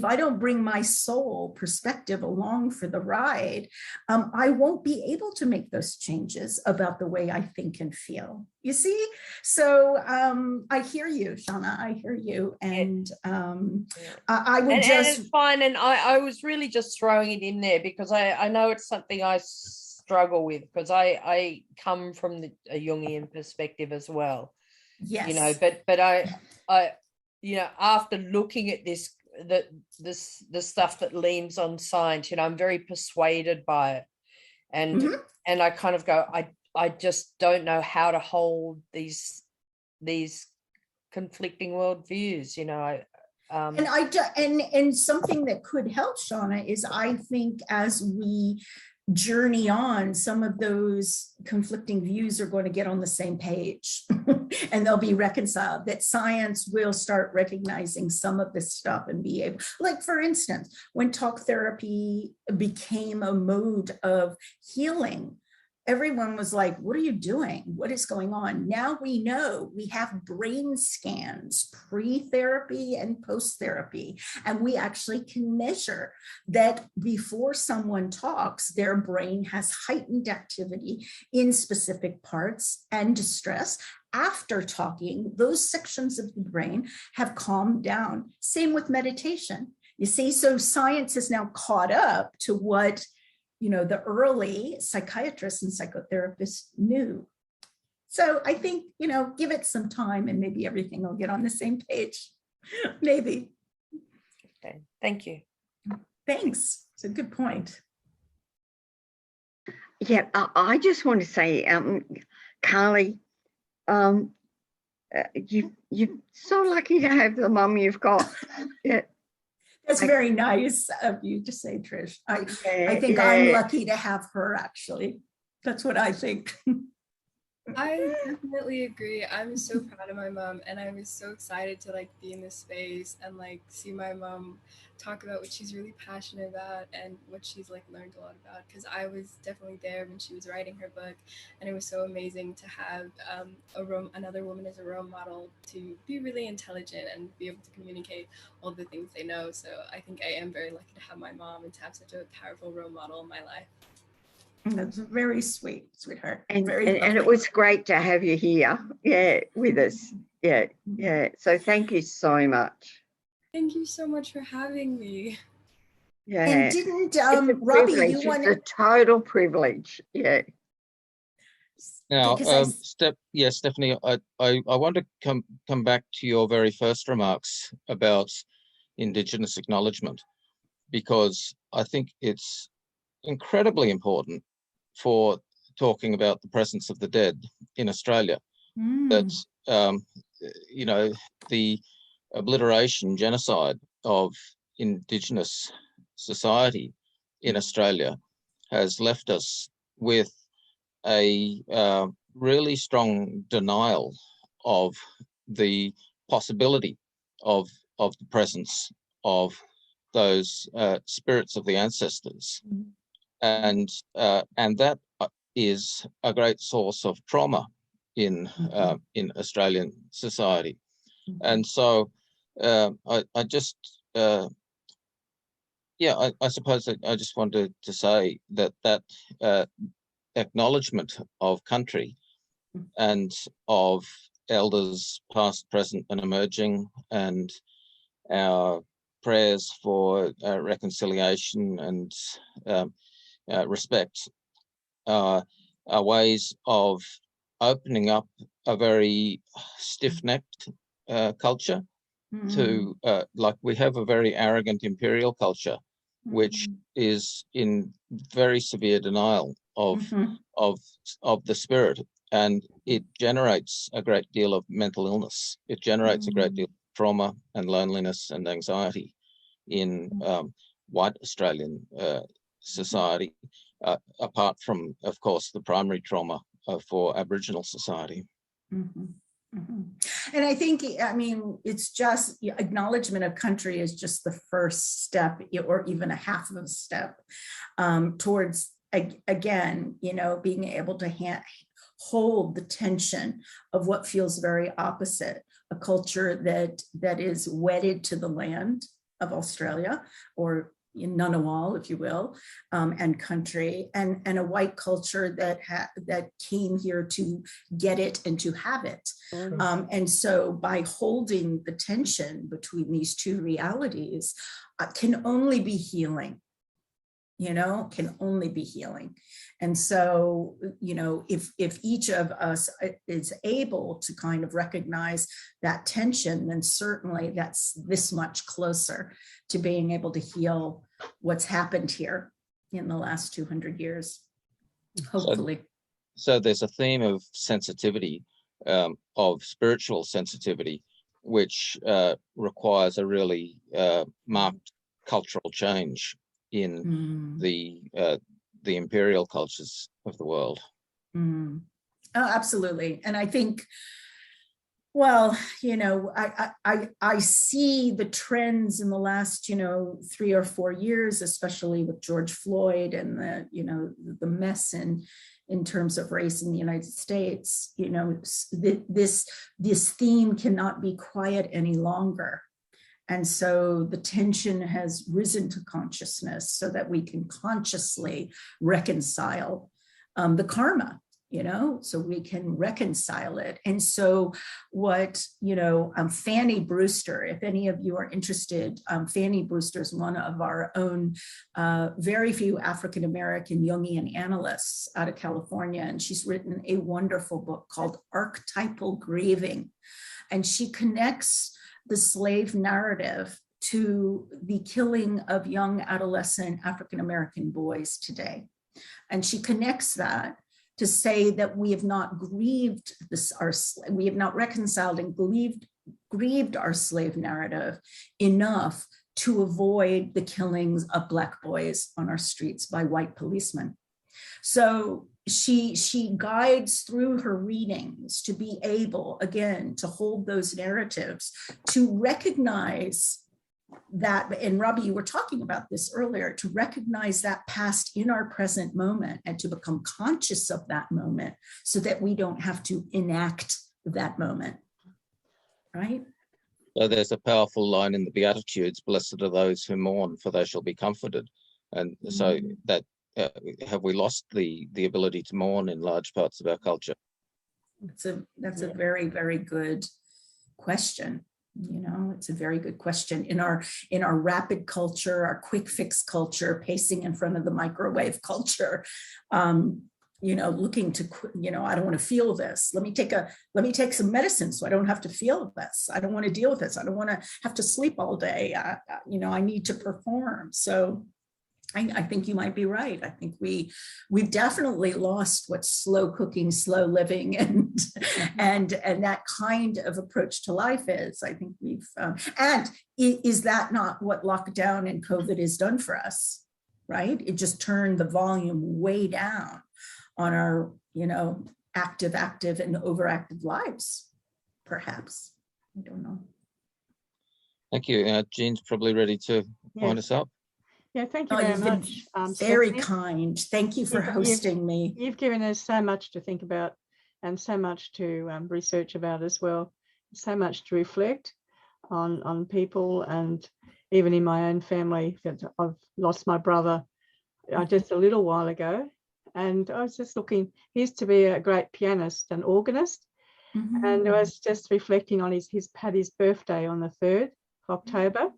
I don't bring my soul perspective along for the ride, I won't be able to make those changes about the way I think and feel. You see? So I hear you, Shauna. I hear you. And I would
and it's fine. And I was really just throwing it in there because I know it's something I struggle with because I come from a Jungian perspective as well. Yes. You know, but I you know, after looking at the stuff that leans on science, you know, I'm very persuaded by it. And and I kind of go, I just don't know how to hold these conflicting worldviews, you know. And
something that could help, Shauna, is I think as we journey on, some of those conflicting views are going to get on the same page and they'll be reconciled, that science will start recognizing some of this stuff and be able, like for instance, when talk therapy became a mode of healing, everyone was like, what are you doing? What is going on? Now we know, we have brain scans, pre-therapy and post-therapy, and we actually can measure that before someone talks, their brain has heightened activity in specific parts and distress. After talking, those sections of the brain have calmed down. Same with meditation. You see, so science has now caught up to what, you know, the early psychiatrists and psychotherapists knew. So I think, you know, give it some time and maybe everything will get on the same page. Maybe.
Okay, thank you.
Thanks. It's a good point.
Yeah, I just want to say, Carly, you're so lucky to have the mum you've got. Yeah.
That's very nice of you to say, Trish. I think I'm lucky to have her, actually. That's what I think.
I definitely agree. I'm so proud of my mom, and I was so excited to like be in this space and like see my mom talk about what she's really passionate about and what she's like learned a lot about, because I was definitely there when she was writing her book, and it was so amazing to have another woman as a role model to be really intelligent and be able to communicate all the things they know. So I think I am very lucky to have my mom and to have such a powerful role model in my life.
That's very sweet, sweetheart.
And
Very
and it was great to have you here, with us. Yeah. So thank you so much.
Thank you so much for having me.
Yeah.
And didn't
Robbie,
Robbie, you want
to? It's a total privilege. Yeah.
Now, Stephanie, I want to come back to your very first remarks about Indigenous acknowledgement, because I think it's incredibly important for talking about the presence of the dead in Australia. That the obliteration, genocide of Indigenous society in Australia has left us with a really strong denial of the possibility of the presence of those spirits of the ancestors. And that is a great source of trauma in Australian society. And so I suppose that I just wanted to say that acknowledgement of country and of elders past, present and emerging, and our prayers for reconciliation and respect are ways of opening up a very stiff-necked culture to like we have a very arrogant imperial culture which is in very severe denial of the spirit, and it generates a great deal of mental illness. It generates a great deal of trauma and loneliness and anxiety in white Australian society, apart from, of course, the primary trauma for Aboriginal society.
And I think, I mean, it's just acknowledgement of country is just the first step, or even a half of a step towards, again, being able to hold the tension of what feels very opposite, a culture that is wedded to the land of Australia, or in Ngunnawal, if you will, and country, and a white culture that came here to get it and to have it. And so by holding the tension between these two realities can only be healing, can only be healing. And so, if each of us is able to kind of recognize that tension, then certainly that's this much closer to being able to heal what's happened here in the last 200 years, hopefully.
So there's a theme of sensitivity, of spiritual sensitivity, which requires a really marked cultural change in the imperial cultures of the world.
Oh, absolutely. And I think, well, I see the trends in the last, 3 or 4 years, especially with George Floyd and the mess in terms of race in the United States. This theme cannot be quiet any longer. And so the tension has risen to consciousness so that we can consciously reconcile the karma, so we can reconcile it. And so what, Fanny Brewster, if any of you are interested, Fanny Brewster is one of our own very few African-American Jungian analysts out of California. And she's written a wonderful book called Archetypal Grieving. And she connects the slave narrative to the killing of young adolescent African-American boys today. And she connects that to say that we have not grieved we have not reconciled and grieved our slave narrative enough to avoid the killings of Black boys on our streets by white policemen. So she guides through her readings to be able, again, to hold those narratives, to recognize that, and Robbie, you were talking about this earlier, to recognize that past in our present moment and to become conscious of that moment so that we don't have to enact that moment, right?
So there's a powerful line in the Beatitudes, blessed are those who mourn, for they shall be comforted. And so that, have we lost the ability to mourn in large parts of our culture?
That's a very, very good question. You know, it's a very good question. In our rapid culture, our quick fix culture, pacing in front of the microwave culture, you know, looking to, you know, I don't want to feel this. Let me take some medicine so I don't have to feel this. I don't want to deal with this. I don't want to have to sleep all day. You know, I need to perform. So I think you might be right. I think we've definitely lost what's slow cooking, slow living, and that kind of approach to life is. I think we've and is that not what lockdown and COVID has done for us? Right? It just turned the volume way down on our, you know, active and overactive lives, perhaps. I don't know.
Thank you. Jean's probably ready to wind us up.
Yeah, thank you very much.
Very
Stephanie.
Kind. Thank you for hosting me.
You've given us so much to think about and so much to research about as well. So much to reflect on people, and even in my own family. That I've lost my brother just a little while ago, and I was just looking. He used to be a great pianist and organist, and I was just reflecting on his birthday on the 3rd of October.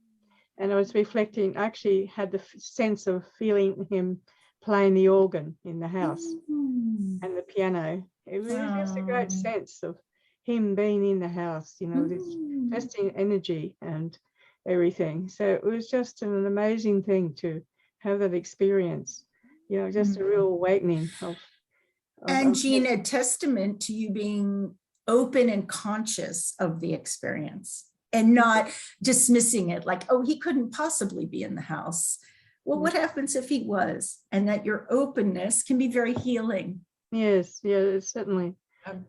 And I was reflecting, I actually had the sense of feeling him playing the organ in the house and the piano. It was just a great sense of him being in the house, you know, this just in energy and everything. So it was just an amazing thing to have that experience, you know, just a real awakening of
and Jean, a testament to you being open and conscious of the experience. And not dismissing it like, oh, he couldn't possibly be in the house. Well, what happens if he was? And that your openness can be very healing.
Yes, yeah, certainly.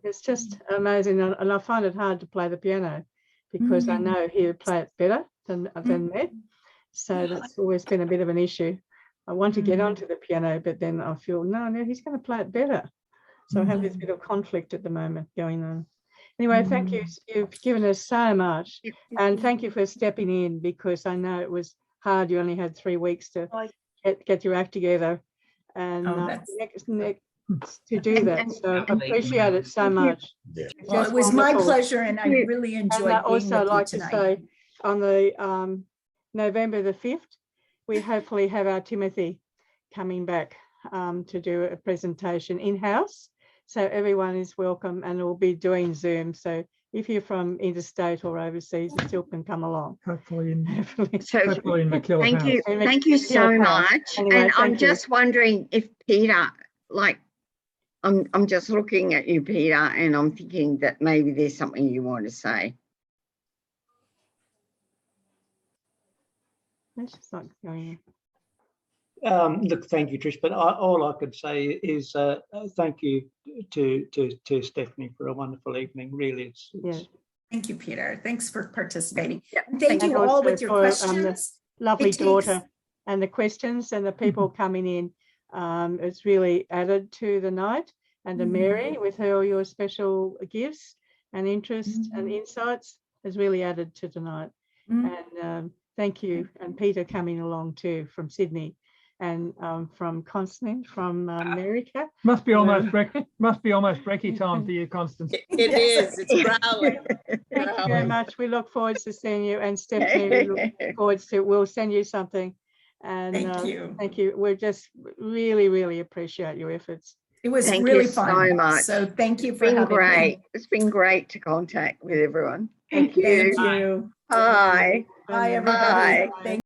It's just amazing. And I find it hard to play the piano because I know he would play it better than me. So that's always been a bit of an issue. I want to get onto the piano, but then I feel, no, he's going to play it better. So I have this bit of conflict at the moment going on. Anyway, thank you. You've given us so much. And thank you for stepping in, because I know it was hard. You only had 3 weeks to get your act together and to do that. So I appreciate it so much.
Well, it was my pleasure, and I really enjoyed
being
with you tonight. And I also like
to say, on the November the 5th, we hopefully have our Timothy coming back to do a presentation in-house. So everyone is welcome, and we'll be doing Zoom. So if you're from interstate or overseas, you still can come along.
Hopefully in
the
killer house.
Thank you so much.
Anyway,
and I'm just wondering if Peter, like, I'm just looking at you, Peter, and I'm thinking that maybe there's something you want to say.
That's just not going.
Look, thank you, Trish. But all I could say is thank you to Stephanie for a wonderful evening. Really, it's
Thank you, Peter. Thanks for participating.
Yeah.
Thank you all with your questions.
Lovely daughter and the questions and the people coming in. It's really added to the night. And to Mary, with all your special gifts and interests and insights, has really added to tonight. And thank you. And Peter coming along too from Sydney. And from Constance from America.
Must be almost brekkie time for you, Constance.
It is. It's growling.
Thank you very much. We look forward to seeing you, and Stephanie, we look forward to. We'll send you something. And
thank you.
Thank you. We just really appreciate your efforts.
It was really fun.
So much.
So thank you for
having
great.
Me. It's been great to contact with everyone.
Thank you.
Thank you.
Bye.
Bye, everybody.
Bye.
Thank